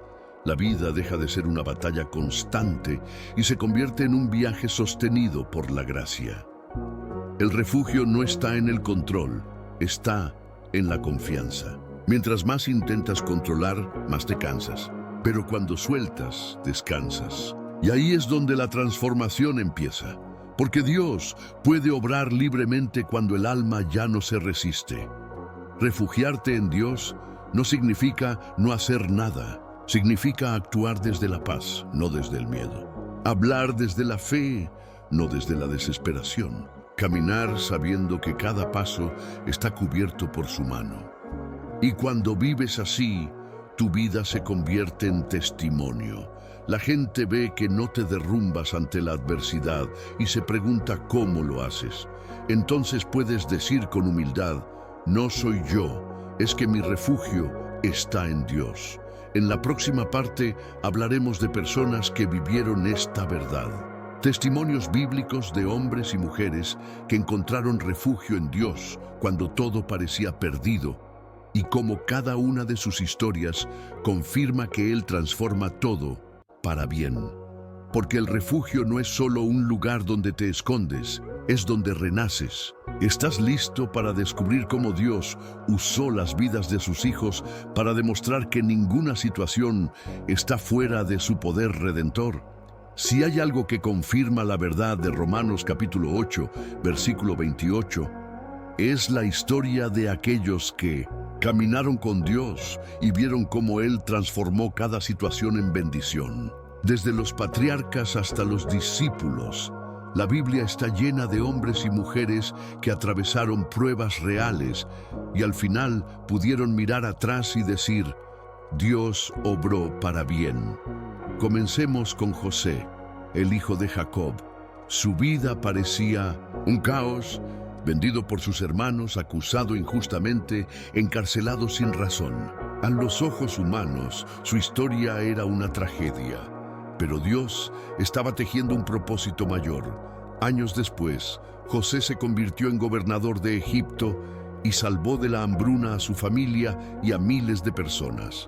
la vida deja de ser una batalla constante y se convierte en un viaje sostenido por la gracia. El refugio no está en el control, está en la confianza. Mientras más intentas controlar, más te cansas. Pero cuando sueltas, descansas. Y ahí es donde la transformación empieza. Porque Dios puede obrar libremente cuando el alma ya no se resiste. Refugiarte en Dios no significa no hacer nada. Significa actuar desde la paz, no desde el miedo. Hablar desde la fe, no desde la desesperación. Caminar sabiendo que cada paso está cubierto por su mano. Y cuando vives así, tu vida se convierte en testimonio. La gente ve que no te derrumbas ante la adversidad y se pregunta cómo lo haces. Entonces puedes decir con humildad: no soy yo, es que mi refugio está en Dios. En la próxima parte hablaremos de personas que vivieron esta verdad. Testimonios bíblicos de hombres y mujeres que encontraron refugio en Dios cuando todo parecía perdido, y cómo cada una de sus historias confirma que Él transforma todo para bien. Porque el refugio no es solo un lugar donde te escondes, es donde renaces. ¿Estás listo para descubrir cómo Dios usó las vidas de sus hijos para demostrar que ninguna situación está fuera de su poder redentor? Si hay algo que confirma la verdad de Romanos capítulo 8, versículo 28, es la historia de aquellos que caminaron con Dios y vieron cómo Él transformó cada situación en bendición. Desde los patriarcas hasta los discípulos, la Biblia está llena de hombres y mujeres que atravesaron pruebas reales y al final pudieron mirar atrás y decir: Dios obró para bien. Comencemos con José, el hijo de Jacob. Su vida parecía un caos, vendido por sus hermanos, acusado injustamente, encarcelado sin razón. A los ojos humanos, su historia era una tragedia. Pero Dios estaba tejiendo un propósito mayor. Años después, José se convirtió en gobernador de Egipto y salvó de la hambruna a su familia y a miles de personas.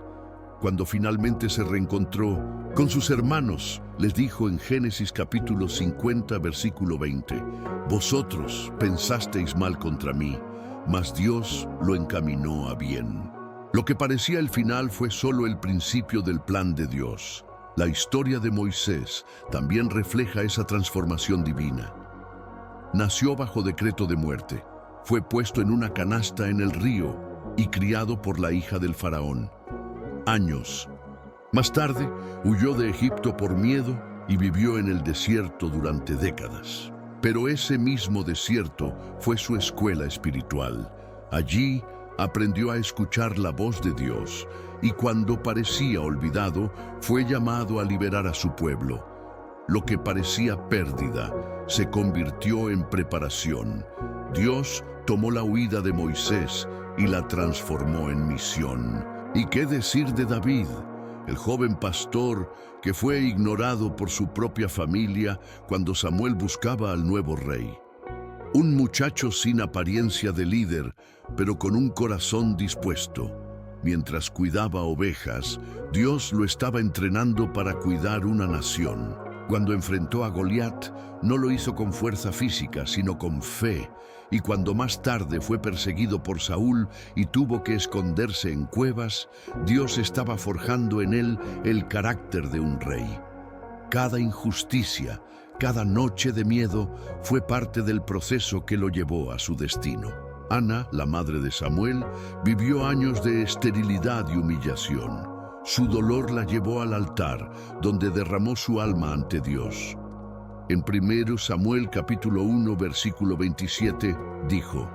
Cuando finalmente se reencontró con sus hermanos, les dijo en Génesis capítulo 50, versículo 20: Vosotros pensasteis mal contra mí, mas Dios lo encaminó a bien. Lo que parecía el final fue solo el principio del plan de Dios. La historia de Moisés también refleja esa transformación divina. Nació bajo decreto de muerte. fue puesto en una canasta en el río y criado por la hija del faraón. Años. Más tarde, huyó de Egipto por miedo y vivió en el desierto durante décadas. Pero ese mismo desierto fue su escuela espiritual. Allí aprendió a escuchar la voz de Dios y cuando parecía olvidado, fue llamado a liberar a su pueblo. Lo que parecía pérdida se convirtió en preparación. Dios tomó la huida de Moisés y la transformó en misión. ¿Y qué decir de David, el joven pastor que fue ignorado por su propia familia cuando Samuel buscaba al nuevo rey? Un muchacho sin apariencia de líder, pero con un corazón dispuesto. Mientras cuidaba ovejas, Dios lo estaba entrenando para cuidar una nación. Cuando enfrentó a Goliat, no lo hizo con fuerza física, sino con fe. Y cuando más tarde fue perseguido por Saúl y tuvo que esconderse en cuevas, Dios estaba forjando en él el carácter de un rey. Cada injusticia, cada noche de miedo fue parte del proceso que lo llevó a su destino. Ana, la madre de Samuel, vivió años de esterilidad y humillación. Su dolor la llevó al altar, donde derramó su alma ante Dios. En 1 Samuel capítulo 1, versículo 27, dijo: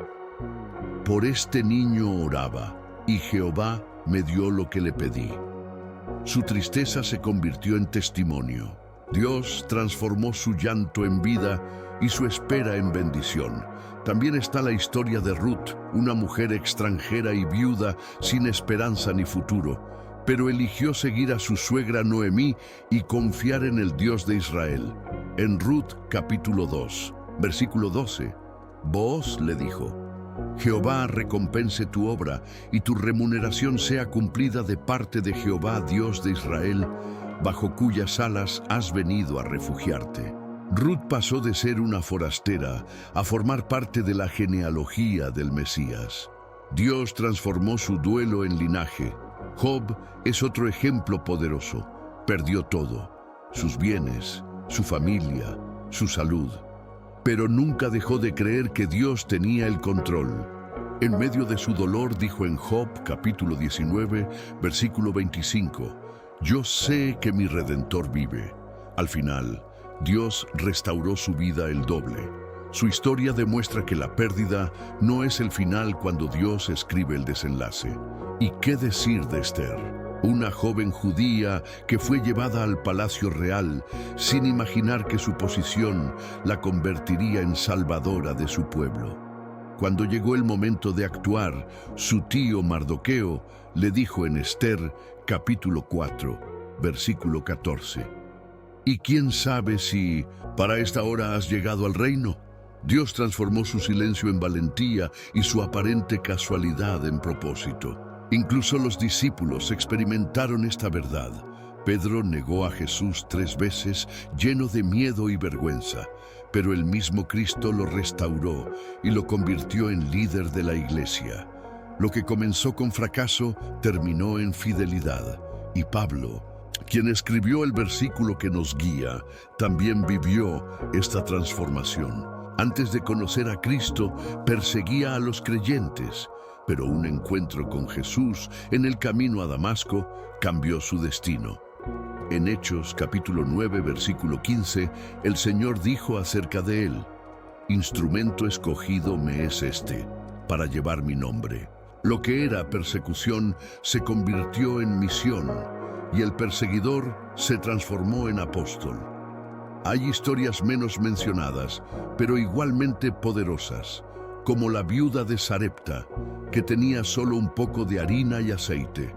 «Por este niño oraba, y Jehová me dio lo que le pedí». Su tristeza se convirtió en testimonio. Dios transformó su llanto en vida y su espera en bendición. También está la historia de Ruth, una mujer extranjera y viuda sin esperanza ni futuro, pero eligió seguir a su suegra Noemí y confiar en el Dios de Israel. En Ruth capítulo 2, versículo 12, Booz le dijo: «Jehová recompense tu obra y tu remuneración sea cumplida de parte de Jehová, Dios de Israel, bajo cuyas alas has venido a refugiarte». Ruth pasó de ser una forastera a formar parte de la genealogía del Mesías. Dios transformó su duelo en linaje. Job es otro ejemplo poderoso. Perdió todo: sus bienes, su familia, su salud. Pero nunca dejó de creer que Dios tenía el control. En medio de su dolor dijo en Job capítulo 19, versículo 25: «Yo sé que mi Redentor vive». Al final, Dios restauró su vida el doble. Su historia demuestra que la pérdida no es el final cuando Dios escribe el desenlace. ¿Y qué decir de Esther? Una joven judía que fue llevada al palacio real sin imaginar que su posición la convertiría en salvadora de su pueblo. Cuando llegó el momento de actuar, su tío Mardoqueo le dijo en Esther capítulo 4, versículo 14: «¿Y quién sabe si para esta hora has llegado al reino?». Dios transformó su silencio en valentía y su aparente casualidad en propósito. Incluso los discípulos experimentaron esta verdad. Pedro negó a Jesús 3 veces, lleno de miedo y vergüenza, pero el mismo Cristo lo restauró y lo convirtió en líder de la iglesia. Lo que comenzó con fracaso terminó en fidelidad. Y Pablo, quien escribió el versículo que nos guía, también vivió esta transformación. Antes de conocer a Cristo, perseguía a los creyentes, pero un encuentro con Jesús en el camino a Damasco cambió su destino. En Hechos capítulo 9, versículo 15, el Señor dijo acerca de él: «Instrumento escogido me es este, para llevar mi nombre». Lo que era persecución se convirtió en misión, y el perseguidor se transformó en apóstol. Hay historias menos mencionadas, pero igualmente poderosas, como la viuda de Sarepta, que tenía solo un poco de harina y aceite.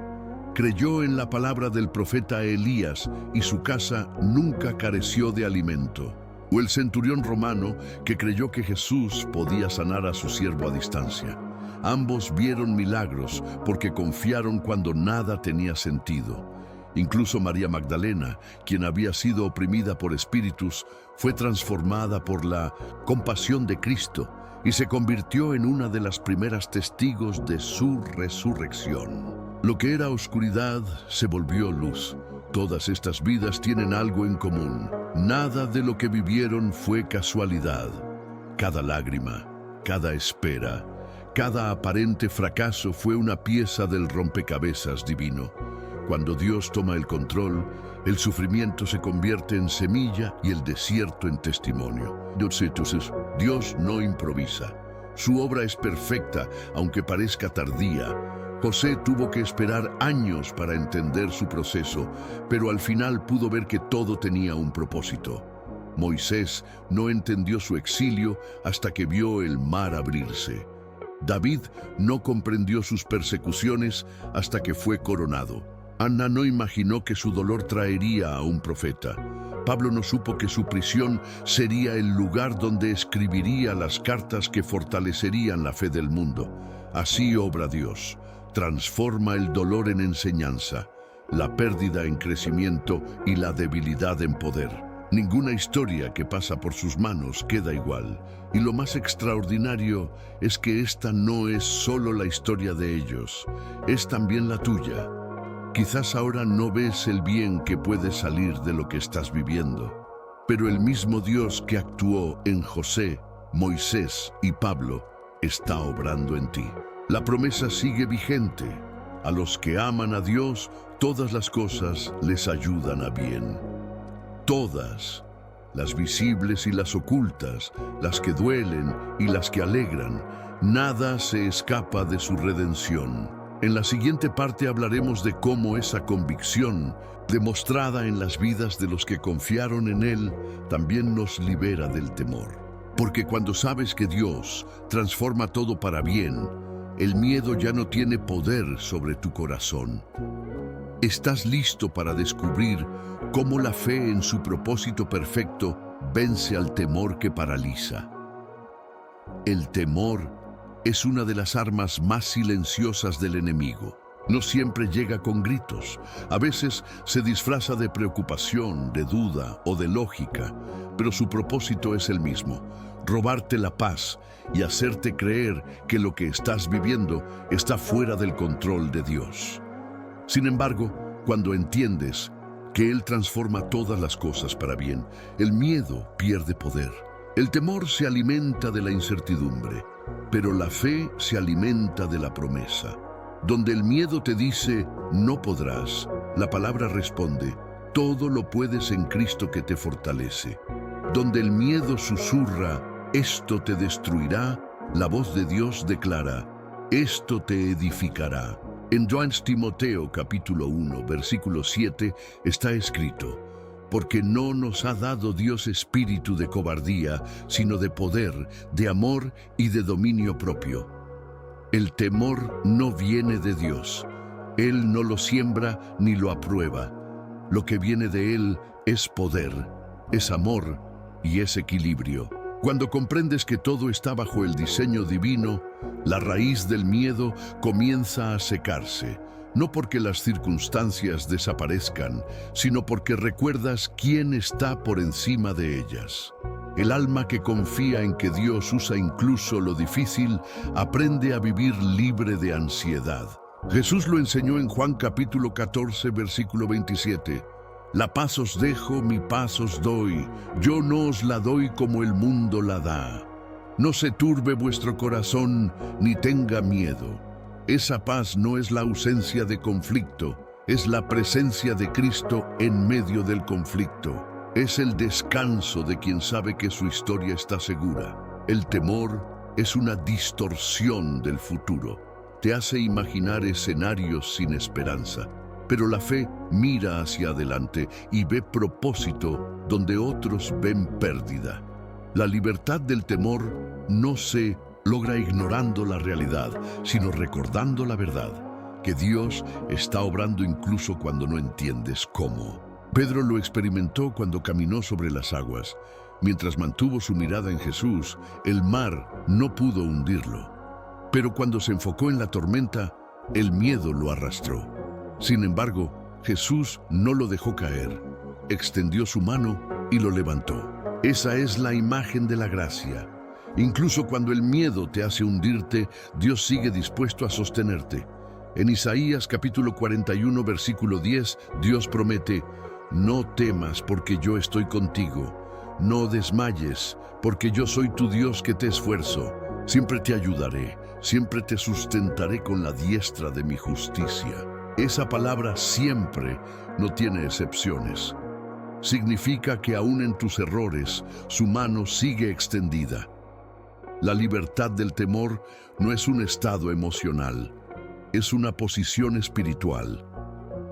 Creyó en la palabra del profeta Elías y su casa nunca careció de alimento. O el centurión romano, que creyó que Jesús podía sanar a su siervo a distancia. Ambos vieron milagros porque confiaron cuando nada tenía sentido. Incluso María Magdalena, quien había sido oprimida por espíritus, fue transformada por la compasión de Cristo y se convirtió en una de las primeras testigos de su resurrección. Lo que era oscuridad se volvió luz. Todas estas vidas tienen algo en común. Nada de lo que vivieron fue casualidad. Cada lágrima, cada espera, cada aparente fracaso fue una pieza del rompecabezas divino. Cuando Dios toma el control, el sufrimiento se convierte en semilla y el desierto en testimonio. Entonces, Dios no improvisa. Su obra es perfecta, aunque parezca tardía. José tuvo que esperar años para entender su proceso, pero al final pudo ver que todo tenía un propósito. Moisés no entendió su exilio hasta que vio el mar abrirse. David no comprendió sus persecuciones hasta que fue coronado. Ana no imaginó que su dolor traería a un profeta. Pablo no supo que su prisión sería el lugar donde escribiría las cartas que fortalecerían la fe del mundo. Así obra Dios. Transforma el dolor en enseñanza, la pérdida en crecimiento y la debilidad en poder. Ninguna historia que pasa por sus manos queda igual. Y lo más extraordinario es que esta no es solo la historia de ellos, es también la tuya. Quizás ahora no ves el bien que puede salir de lo que estás viviendo, pero el mismo Dios que actuó en José, Moisés y Pablo está obrando en ti. La promesa sigue vigente. A los que aman a Dios, todas las cosas les ayudan a bien. Todas, las visibles y las ocultas, las que duelen y las que alegran, nada se escapa de su redención. En la siguiente parte hablaremos de cómo esa convicción, demostrada en las vidas de los que confiaron en Él, también nos libera del temor. Porque cuando sabes que Dios transforma todo para bien, el miedo ya no tiene poder sobre tu corazón. Estás listo para descubrir cómo la fe en su propósito perfecto vence al temor que paraliza. El temor es una de las armas más silenciosas del enemigo. No siempre llega con gritos. A veces se disfraza de preocupación, de duda o de lógica, pero su propósito es el mismo: robarte la paz y hacerte creer que lo que estás viviendo está fuera del control de Dios. Sin embargo, cuando entiendes que Él transforma todas las cosas para bien, el miedo pierde poder. El temor se alimenta de la incertidumbre, pero la fe se alimenta de la promesa. Donde el miedo te dice, no podrás, la palabra responde, todo lo puedes en Cristo que te fortalece. Donde el miedo susurra, esto te destruirá, la voz de Dios declara, esto te edificará. En 2 Timoteo capítulo 1, versículo 7 está escrito, porque no nos ha dado Dios espíritu de cobardía, sino de poder, de amor y de dominio propio. El temor no viene de Dios. Él no lo siembra ni lo aprueba. Lo que viene de Él es poder, es amor y es equilibrio. Cuando comprendes que todo está bajo el diseño divino, la raíz del miedo comienza a secarse, no porque las circunstancias desaparezcan, sino porque recuerdas quién está por encima de ellas. El alma que confía en que Dios usa incluso lo difícil, aprende a vivir libre de ansiedad. Jesús lo enseñó en Juan capítulo 14, versículo 27. La paz os dejo, mi paz os doy, yo no os la doy como el mundo la da. No se turbe vuestro corazón, ni tenga miedo. Esa paz no es la ausencia de conflicto, es la presencia de Cristo en medio del conflicto. Es el descanso de quien sabe que su historia está segura. El temor es una distorsión del futuro. Te hace imaginar escenarios sin esperanza. Pero la fe mira hacia adelante y ve propósito donde otros ven pérdida. La libertad del temor no se logra ignorando la realidad, sino recordando la verdad, que Dios está obrando incluso cuando no entiendes cómo. Pedro lo experimentó cuando caminó sobre las aguas. Mientras mantuvo su mirada en Jesús, el mar no pudo hundirlo. Pero cuando se enfocó en la tormenta, el miedo lo arrastró. Sin embargo, Jesús no lo dejó caer, extendió su mano y lo levantó. Esa es la imagen de la gracia. Incluso cuando el miedo te hace hundirte, Dios sigue dispuesto a sostenerte. En Isaías capítulo 41, versículo 10, Dios promete, no temas porque yo estoy contigo, no desmayes porque yo soy tu Dios que te esfuerzo. Siempre te ayudaré, siempre te sustentaré con la diestra de mi justicia. Esa palabra siempre no tiene excepciones. Significa que aún en tus errores, su mano sigue extendida. La libertad del temor no es un estado emocional, es una posición espiritual.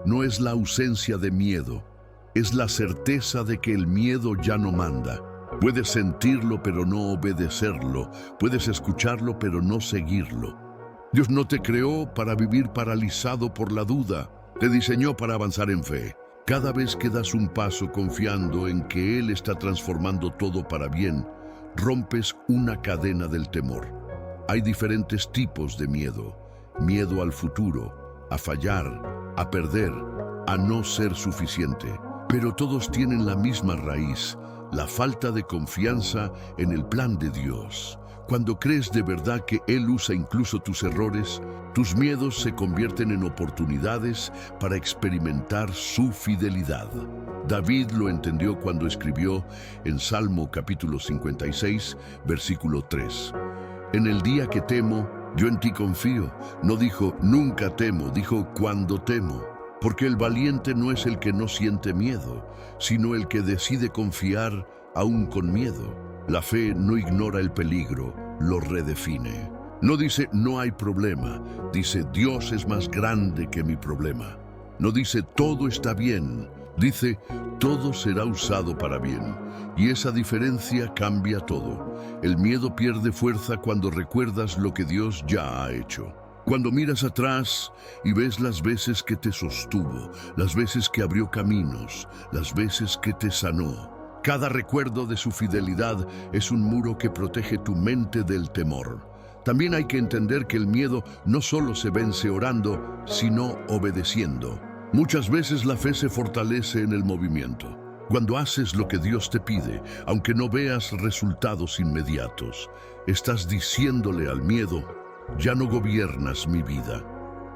No es la ausencia de miedo, es la certeza de que el miedo ya no manda. Puedes sentirlo pero no obedecerlo, puedes escucharlo pero no seguirlo. Dios no te creó para vivir paralizado por la duda, te diseñó para avanzar en fe. Cada vez que das un paso confiando en que Él está transformando todo para bien, rompes una cadena del temor. Hay diferentes tipos de miedo. Miedo al futuro, a fallar, a perder, a no ser suficiente. Pero todos tienen la misma raíz, la falta de confianza en el plan de Dios. Cuando crees de verdad que Él usa incluso tus errores, tus miedos se convierten en oportunidades para experimentar su fidelidad. David lo entendió cuando escribió en Salmo capítulo 56, versículo 3. En el día que temo, yo en ti confío. No dijo nunca temo, dijo cuando temo. Porque el valiente no es el que no siente miedo, sino el que decide confiar aún con miedo. La fe no ignora el peligro, lo redefine. No dice no hay problema, dice Dios es más grande que mi problema. No dice todo está bien, dice todo será usado para bien. Y esa diferencia cambia todo. El miedo pierde fuerza cuando recuerdas lo que Dios ya ha hecho. Cuando miras atrás y ves las veces que te sostuvo, las veces que abrió caminos, las veces que te sanó. Cada recuerdo de su fidelidad es un muro que protege tu mente del temor. También hay que entender que el miedo no solo se vence orando, sino obedeciendo. Muchas veces la fe se fortalece en el movimiento. Cuando haces lo que Dios te pide, aunque no veas resultados inmediatos, estás diciéndole al miedo: ya no gobiernas mi vida.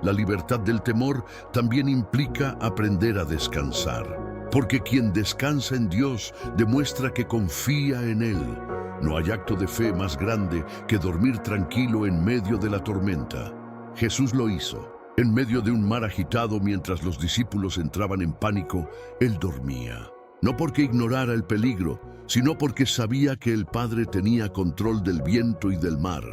La libertad del temor también implica aprender a descansar, porque quien descansa en Dios demuestra que confía en Él. No hay acto de fe más grande que dormir tranquilo en medio de la tormenta. Jesús lo hizo. En medio de un mar agitado, mientras los discípulos entraban en pánico, Él dormía. No porque ignorara el peligro, sino porque sabía que el Padre tenía control del viento y del mar.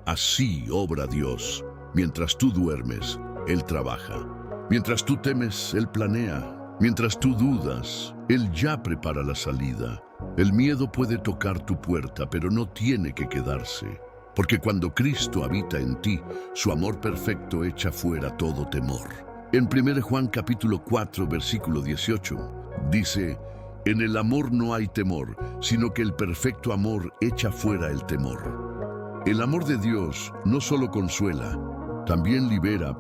Así obra Dios. Mientras tú duermes, Él trabaja. Mientras tú temes, Él planea. Mientras tú dudas, Él ya prepara la salida. El miedo puede tocar tu puerta, pero no tiene que quedarse. Porque cuando Cristo habita en ti, su amor perfecto echa fuera todo temor. En 1 Juan capítulo 4, versículo 18, dice: en el amor no hay temor, sino que el perfecto amor echa fuera el temor. El amor de Dios no solo consuela, también libera.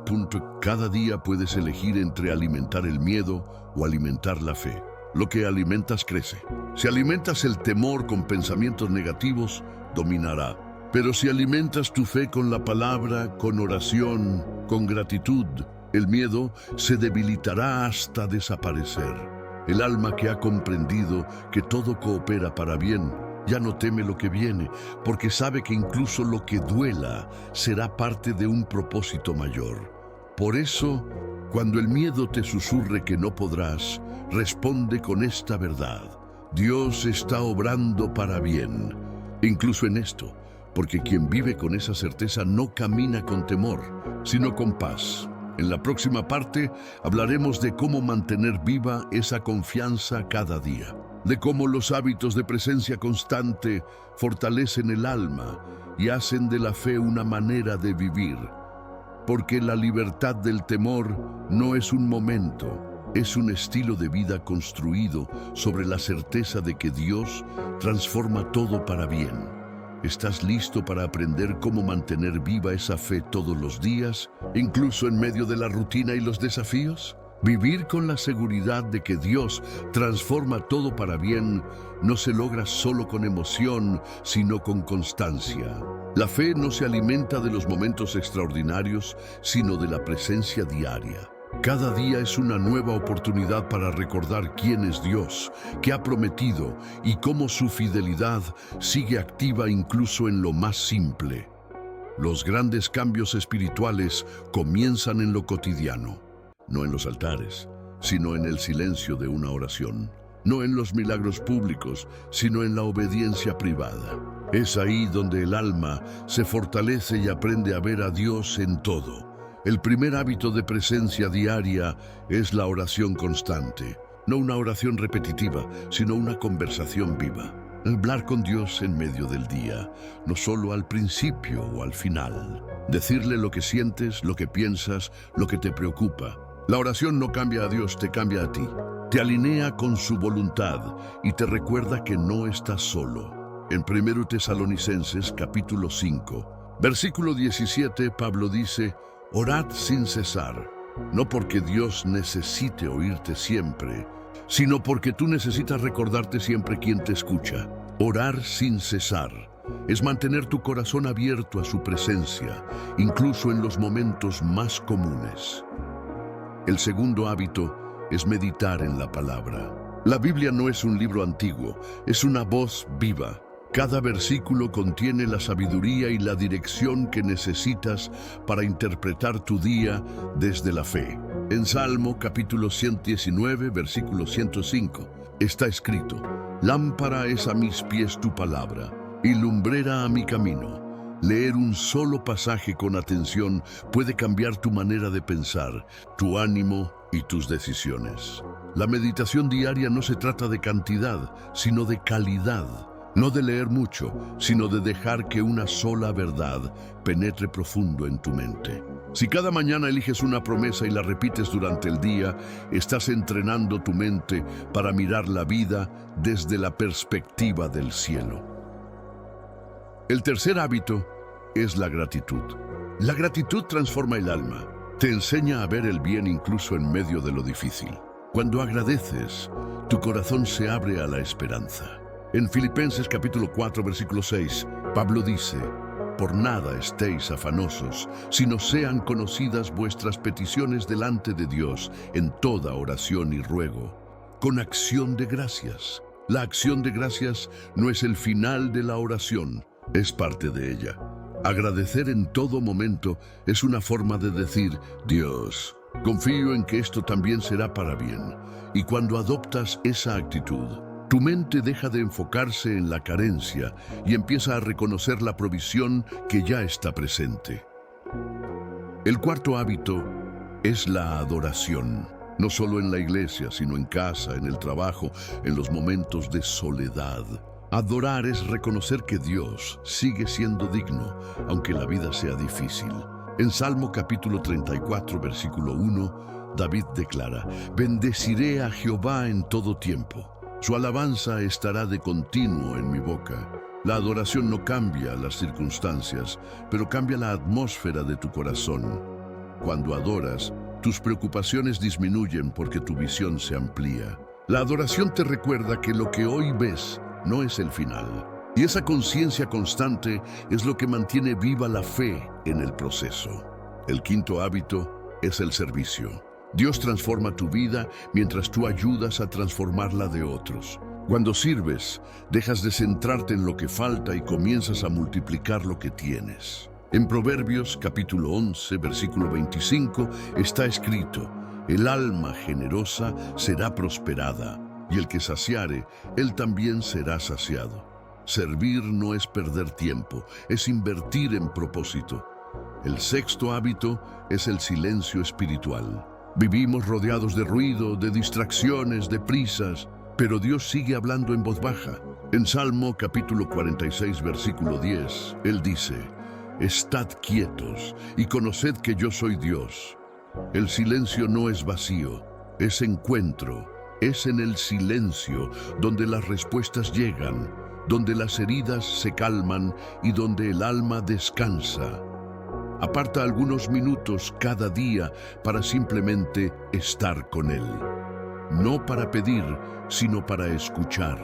Cada día puedes elegir entre alimentar el miedo o alimentar la fe. Lo que alimentas crece. Si alimentas el temor con pensamientos negativos, dominará. Pero si alimentas tu fe con la palabra, con oración, con gratitud, el miedo se debilitará hasta desaparecer. El alma que ha comprendido que todo coopera para bien, ya no teme lo que viene, porque sabe que incluso lo que duela será parte de un propósito mayor. Por eso, cuando el miedo te susurre que no podrás, responde con esta verdad: Dios está obrando para bien, incluso en esto, porque quien vive con esa certeza no camina con temor, sino con paz. En la próxima parte hablaremos de cómo mantener viva esa confianza cada día, de cómo los hábitos de presencia constante fortalecen el alma y hacen de la fe una manera de vivir. Porque la libertad del temor no es un momento, es un estilo de vida construido sobre la certeza de que Dios transforma todo para bien. ¿Estás listo para aprender cómo mantener viva esa fe todos los días, incluso en medio de la rutina y los desafíos? Vivir con la seguridad de que Dios transforma todo para bien no se logra solo con emoción, sino con constancia. La fe no se alimenta de los momentos extraordinarios, sino de la presencia diaria. Cada día es una nueva oportunidad para recordar quién es Dios, qué ha prometido y cómo su fidelidad sigue activa incluso en lo más simple. Los grandes cambios espirituales comienzan en lo cotidiano, no en los altares, sino en el silencio de una oración, no en los milagros públicos, sino en la obediencia privada. Es ahí donde el alma se fortalece y aprende a ver a Dios en todo. El primer hábito de presencia diaria es la oración constante, no una oración repetitiva, sino una conversación viva. Hablar con Dios en medio del día, no solo al principio o al final. Decirle lo que sientes, lo que piensas, lo que te preocupa. La oración no cambia a Dios, te cambia a ti. Te alinea con su voluntad y te recuerda que no estás solo. En 1 Tesalonicenses capítulo 5, versículo 17, Pablo dice: orad sin cesar, no porque Dios necesite oírte siempre, sino porque tú necesitas recordarte siempre quién te escucha. Orar sin cesar es mantener tu corazón abierto a su presencia, incluso en los momentos más comunes. El segundo hábito es meditar en la palabra. La Biblia no es un libro antiguo, es una voz viva. Cada versículo contiene la sabiduría y la dirección que necesitas para interpretar tu día desde la fe. En Salmo capítulo 119, versículo 105, está escrito: lámpara es a mis pies tu palabra y lumbrera a mi camino. Leer un solo pasaje con atención puede cambiar tu manera de pensar, tu ánimo y tus decisiones. La meditación diaria no se trata de cantidad, sino de calidad. No de leer mucho, sino de dejar que una sola verdad penetre profundo en tu mente. Si cada mañana eliges una promesa y la repites durante el día, estás entrenando tu mente para mirar la vida desde la perspectiva del cielo. El tercer hábito es la gratitud. La gratitud transforma el alma. Te enseña a ver el bien incluso en medio de lo difícil. Cuando agradeces, tu corazón se abre a la esperanza. En Filipenses capítulo 4, versículo 6, Pablo dice: por nada estéis afanosos, sino sean conocidas vuestras peticiones delante de Dios en toda oración y ruego, con acción de gracias. La acción de gracias no es el final de la oración, es parte de ella. Agradecer en todo momento es una forma de decir: Dios, confío en que esto también será para bien. Y cuando adoptas esa actitud, tu mente deja de enfocarse en la carencia y empieza a reconocer la provisión que ya está presente. El cuarto hábito es la adoración. No solo en la iglesia, sino en casa, en el trabajo, en los momentos de soledad. Adorar es reconocer que Dios sigue siendo digno, aunque la vida sea difícil. En Salmo capítulo 34, versículo 1, David declara: bendeciré a Jehová en todo tiempo. Su alabanza estará de continuo en mi boca. La adoración no cambia las circunstancias, pero cambia la atmósfera de tu corazón. Cuando adoras, tus preocupaciones disminuyen porque tu visión se amplía. La adoración te recuerda que lo que hoy ves no es el final. Y esa conciencia constante es lo que mantiene viva la fe en el proceso. El quinto hábito es el servicio. Dios transforma tu vida mientras tú ayudas a transformar la de otros. Cuando sirves, dejas de centrarte en lo que falta y comienzas a multiplicar lo que tienes. En Proverbios capítulo 11, versículo 25, está escrito: el alma generosa será prosperada, y el que saciare, él también será saciado. Servir no es perder tiempo, es invertir en propósito. El sexto hábito es el silencio espiritual. Vivimos rodeados de ruido, de distracciones, de prisas, pero Dios sigue hablando en voz baja. En Salmo capítulo 46, versículo 10, Él dice: estad quietos y conoced que yo soy Dios. El silencio no es vacío, es encuentro. Es en el silencio donde las respuestas llegan, donde las heridas se calman y donde el alma descansa. Aparta algunos minutos cada día para simplemente estar con Él. No para pedir, sino para escuchar.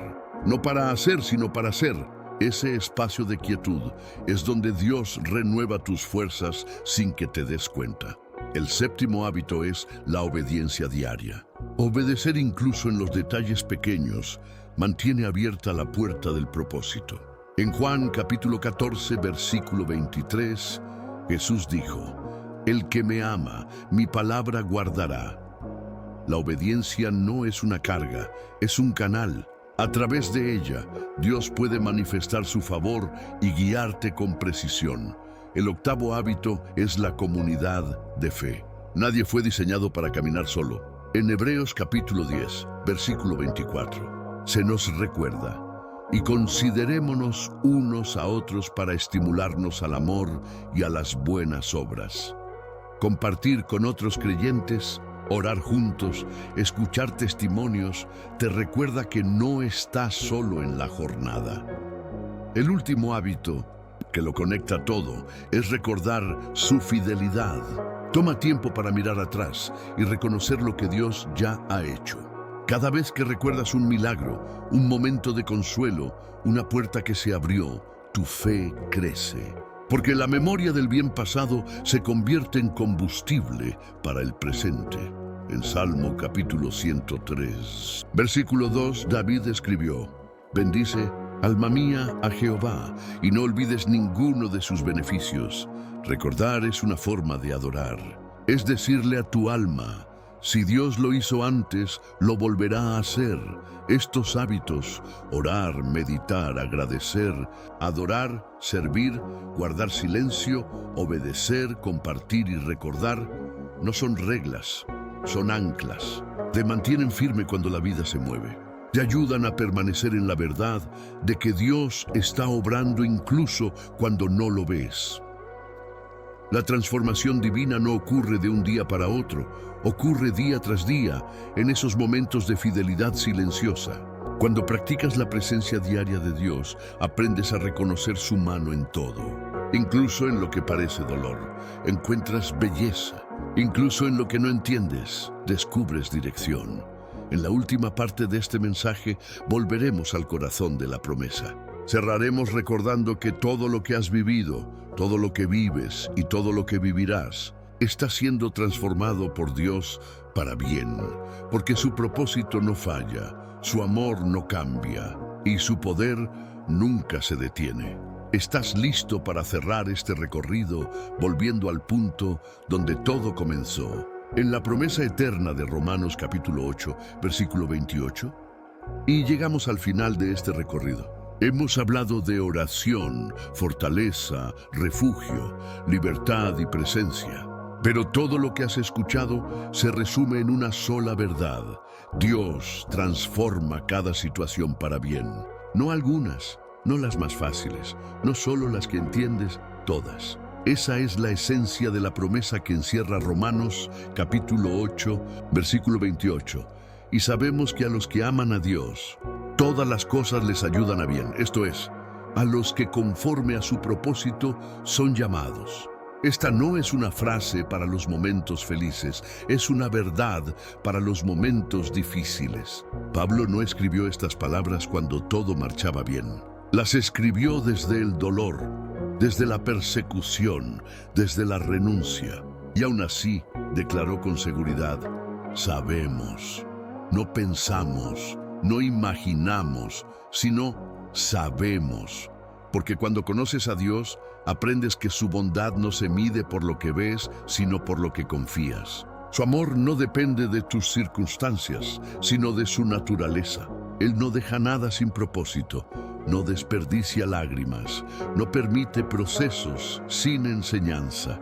No para hacer, sino para ser. Ese espacio de quietud es donde Dios renueva tus fuerzas sin que te des cuenta. El séptimo hábito es la obediencia diaria. Obedecer incluso en los detalles pequeños mantiene abierta la puerta del propósito. En Juan capítulo 14, versículo 23, Jesús dijo: El que me ama, mi palabra guardará. La obediencia no es una carga, es un canal. A través de ella, Dios puede manifestar su favor y guiarte con precisión. El octavo hábito es la comunidad de fe. Nadie fue diseñado para caminar solo. En Hebreos capítulo 10, versículo 24, se nos recuerda: y considerémonos unos a otros para estimularnos al amor y a las buenas obras. Compartir con otros creyentes, orar juntos, escuchar testimonios, te recuerda que no estás solo en la jornada. El último hábito, que lo conecta todo, es recordar su fidelidad. Toma tiempo para mirar atrás y reconocer lo que Dios ya ha hecho. Cada vez que recuerdas un milagro, un momento de consuelo, una puerta que se abrió, tu fe crece. Porque la memoria del bien pasado se convierte en combustible para el presente. En Salmo capítulo 103, versículo 2, David escribió: bendice, alma mía, a Jehová, y no olvides ninguno de sus beneficios. Recordar es una forma de adorar. Es decirle a tu alma: si Dios lo hizo antes, lo volverá a hacer. Estos hábitos, orar, meditar, agradecer, adorar, servir, guardar silencio, obedecer, compartir y recordar, no son reglas, son anclas. Te mantienen firme cuando la vida se mueve. Te ayudan a permanecer en la verdad de que Dios está obrando incluso cuando no lo ves. La transformación divina no ocurre de un día para otro, ocurre día tras día, en esos momentos de fidelidad silenciosa. Cuando practicas la presencia diaria de Dios, aprendes a reconocer su mano en todo. Incluso en lo que parece dolor, encuentras belleza. Incluso en lo que no entiendes, descubres dirección. En la última parte de este mensaje, volveremos al corazón de la promesa. Cerraremos recordando que todo lo que has vivido, todo lo que vives y todo lo que vivirás está siendo transformado por Dios para bien, porque su propósito no falla, su amor no cambia y su poder nunca se detiene. ¿Estás listo para cerrar este recorrido volviendo al punto donde todo comenzó? En la promesa eterna de Romanos capítulo 8, versículo 28. Y llegamos al final de este recorrido. Hemos hablado de oración, fortaleza, refugio, libertad y presencia. Pero todo lo que has escuchado se resume en una sola verdad: Dios transforma cada situación para bien. No algunas, no las más fáciles, no solo las que entiendes, todas. Esa es la esencia de la promesa que encierra Romanos capítulo 8, versículo 28. Y sabemos que a los que aman a Dios, todas las cosas les ayudan a bien, esto es, a los que conforme a su propósito son llamados. Esta no es una frase para los momentos felices, es una verdad para los momentos difíciles. Pablo no escribió estas palabras cuando todo marchaba bien. Las escribió desde el dolor, desde la persecución, desde la renuncia. Y aún así, declaró con seguridad: sabemos, no pensamos, no imaginamos, sino sabemos. Porque cuando conoces a Dios, aprendes que su bondad no se mide por lo que ves, sino por lo que confías. Su amor no depende de tus circunstancias, sino de su naturaleza. Él no deja nada sin propósito, no desperdicia lágrimas, no permite procesos sin enseñanza.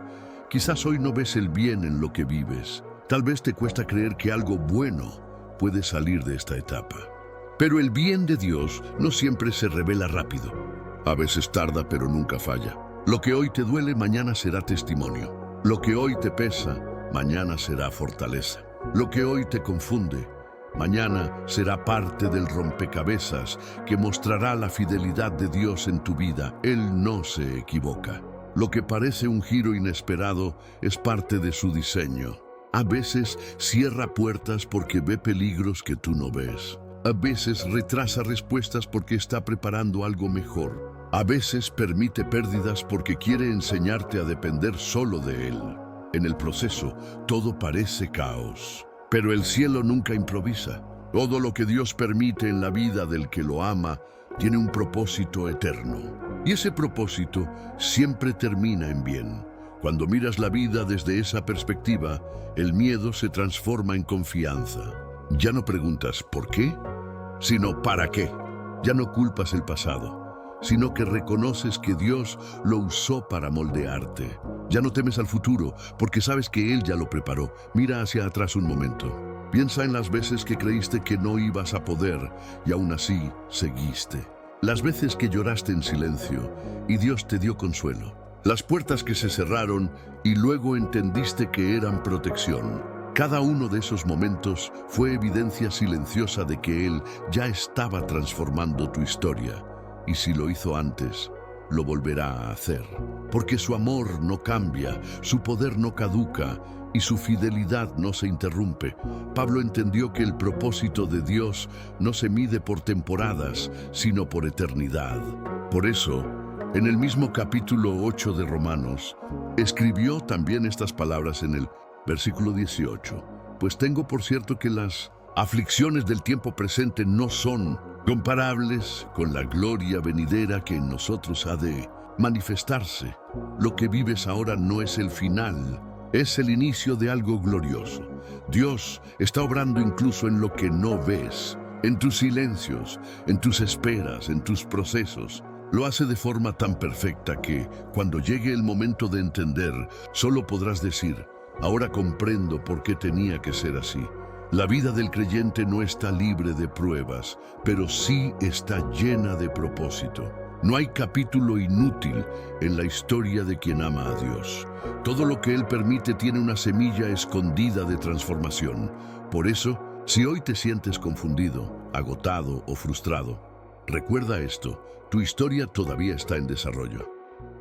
Quizás hoy no ves el bien en lo que vives. Tal vez te cuesta creer que algo bueno puede salir de esta etapa. Pero el bien de Dios no siempre se revela rápido. A veces tarda, pero nunca falla. Lo que hoy te duele, mañana será testimonio. Lo que hoy te pesa, mañana será fortaleza. Lo que hoy te confunde, mañana será parte del rompecabezas que mostrará la fidelidad de Dios en tu vida. Él no se equivoca. Lo que parece un giro inesperado es parte de su diseño. A veces cierra puertas porque ve peligros que tú no ves. A veces retrasa respuestas porque está preparando algo mejor. A veces permite pérdidas porque quiere enseñarte a depender solo de Él. En el proceso, todo parece caos. Pero el cielo nunca improvisa. Todo lo que Dios permite en la vida del que lo ama tiene un propósito eterno. Y ese propósito siempre termina en bien. Cuando miras la vida desde esa perspectiva, el miedo se transforma en confianza. Ya no preguntas ¿por qué?, sino ¿para qué? Ya no culpas el pasado, sino que reconoces que Dios lo usó para moldearte. Ya no temes al futuro, porque sabes que Él ya lo preparó. Mira hacia atrás un momento. Piensa en las veces que creíste que no ibas a poder y aún así seguiste. Las veces que lloraste en silencio y Dios te dio consuelo. Las puertas que se cerraron y luego entendiste que eran protección. Cada uno de esos momentos fue evidencia silenciosa de que Él ya estaba transformando tu historia. Y si lo hizo antes, lo volverá a hacer. Porque su amor no cambia, su poder no caduca y su fidelidad no se interrumpe. Pablo entendió que el propósito de Dios no se mide por temporadas, sino por eternidad. Por eso, en el mismo capítulo 8 de Romanos, escribió también estas palabras en el versículo 18. Pues tengo por cierto que las aflicciones del tiempo presente no son comparables con la gloria venidera que en nosotros ha de manifestarse. Lo que vives ahora no es el final, es el inicio de algo glorioso. Dios está obrando incluso en lo que no ves, en tus silencios, en tus esperas, en tus procesos. Lo hace de forma tan perfecta que, cuando llegue el momento de entender, solo podrás decir: ahora comprendo por qué tenía que ser así. La vida del creyente no está libre de pruebas, pero sí está llena de propósito. No hay capítulo inútil en la historia de quien ama a Dios. Todo lo que Él permite tiene una semilla escondida de transformación. Por eso, si hoy te sientes confundido, agotado o frustrado, recuerda esto: tu historia todavía está en desarrollo.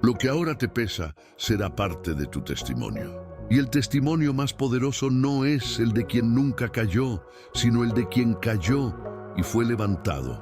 Lo que ahora te pesa será parte de tu testimonio. Y el testimonio más poderoso no es el de quien nunca cayó, sino el de quien cayó y fue levantado.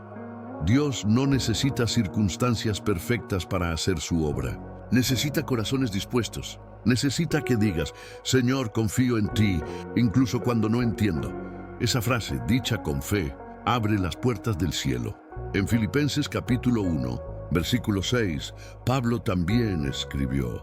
Dios no necesita circunstancias perfectas para hacer su obra. Necesita corazones dispuestos. Necesita que digas: Señor, confío en ti, incluso cuando no entiendo. Esa frase, dicha con fe, abre las puertas del cielo. En Filipenses capítulo 1, versículo 6, Pablo también escribió: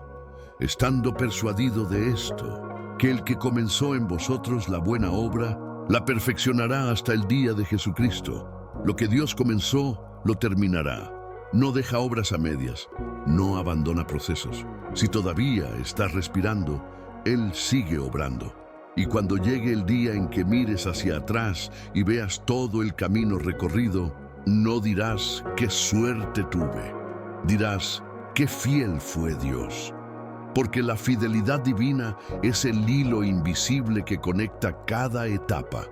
estando persuadido de esto, que el que comenzó en vosotros la buena obra, la perfeccionará hasta el día de Jesucristo. Lo que Dios comenzó, lo terminará. No deja obras a medias, no abandona procesos. Si todavía estás respirando, Él sigue obrando. Y cuando llegue el día en que mires hacia atrás y veas todo el camino recorrido, no dirás: qué suerte tuve. Dirás: qué fiel fue Dios. Porque la fidelidad divina es el hilo invisible que conecta cada etapa,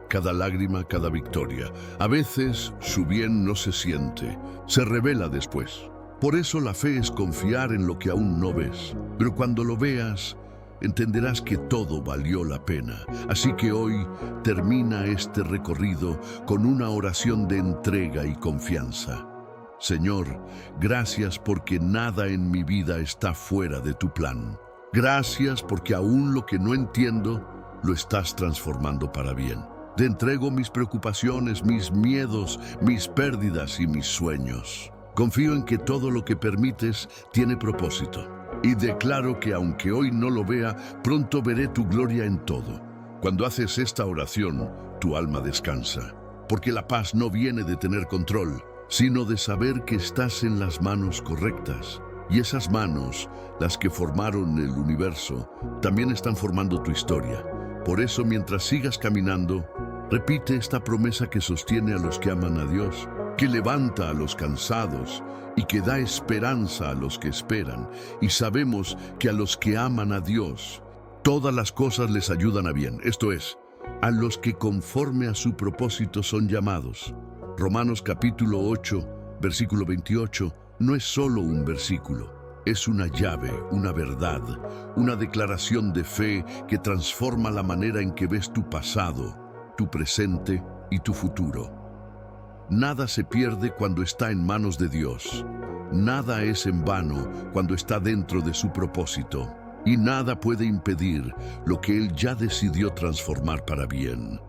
cada lágrima, cada victoria. A veces su bien no se siente, se revela después. Por eso la fe es confiar en lo que aún no ves. Pero cuando lo veas, entenderás que todo valió la pena. Así que hoy termina este recorrido con una oración de entrega y confianza. Señor, gracias porque nada en mi vida está fuera de tu plan. Gracias porque aún lo que no entiendo, lo estás transformando para bien. Te entrego mis preocupaciones, mis miedos, mis pérdidas y mis sueños. Confío en que todo lo que permites tiene propósito. Y declaro que aunque hoy no lo vea, pronto veré tu gloria en todo. Cuando haces esta oración, tu alma descansa. Porque la paz no viene de tener control, sino de saber que estás en las manos correctas. Y esas manos, las que formaron el universo, también están formando tu historia. Por eso, mientras sigas caminando, repite esta promesa que sostiene a los que aman a Dios, que levanta a los cansados y que da esperanza a los que esperan. Y sabemos que a los que aman a Dios, todas las cosas les ayudan a bien. Esto es, a los que conforme a su propósito son llamados. Romanos capítulo 8, versículo 28, no es solo un versículo, es una llave, una verdad, una declaración de fe que transforma la manera en que ves tu pasado, tu presente y tu futuro. Nada se pierde cuando está en manos de Dios. Nada es en vano cuando está dentro de su propósito. y nada puede impedir lo que Él ya decidió transformar para bien.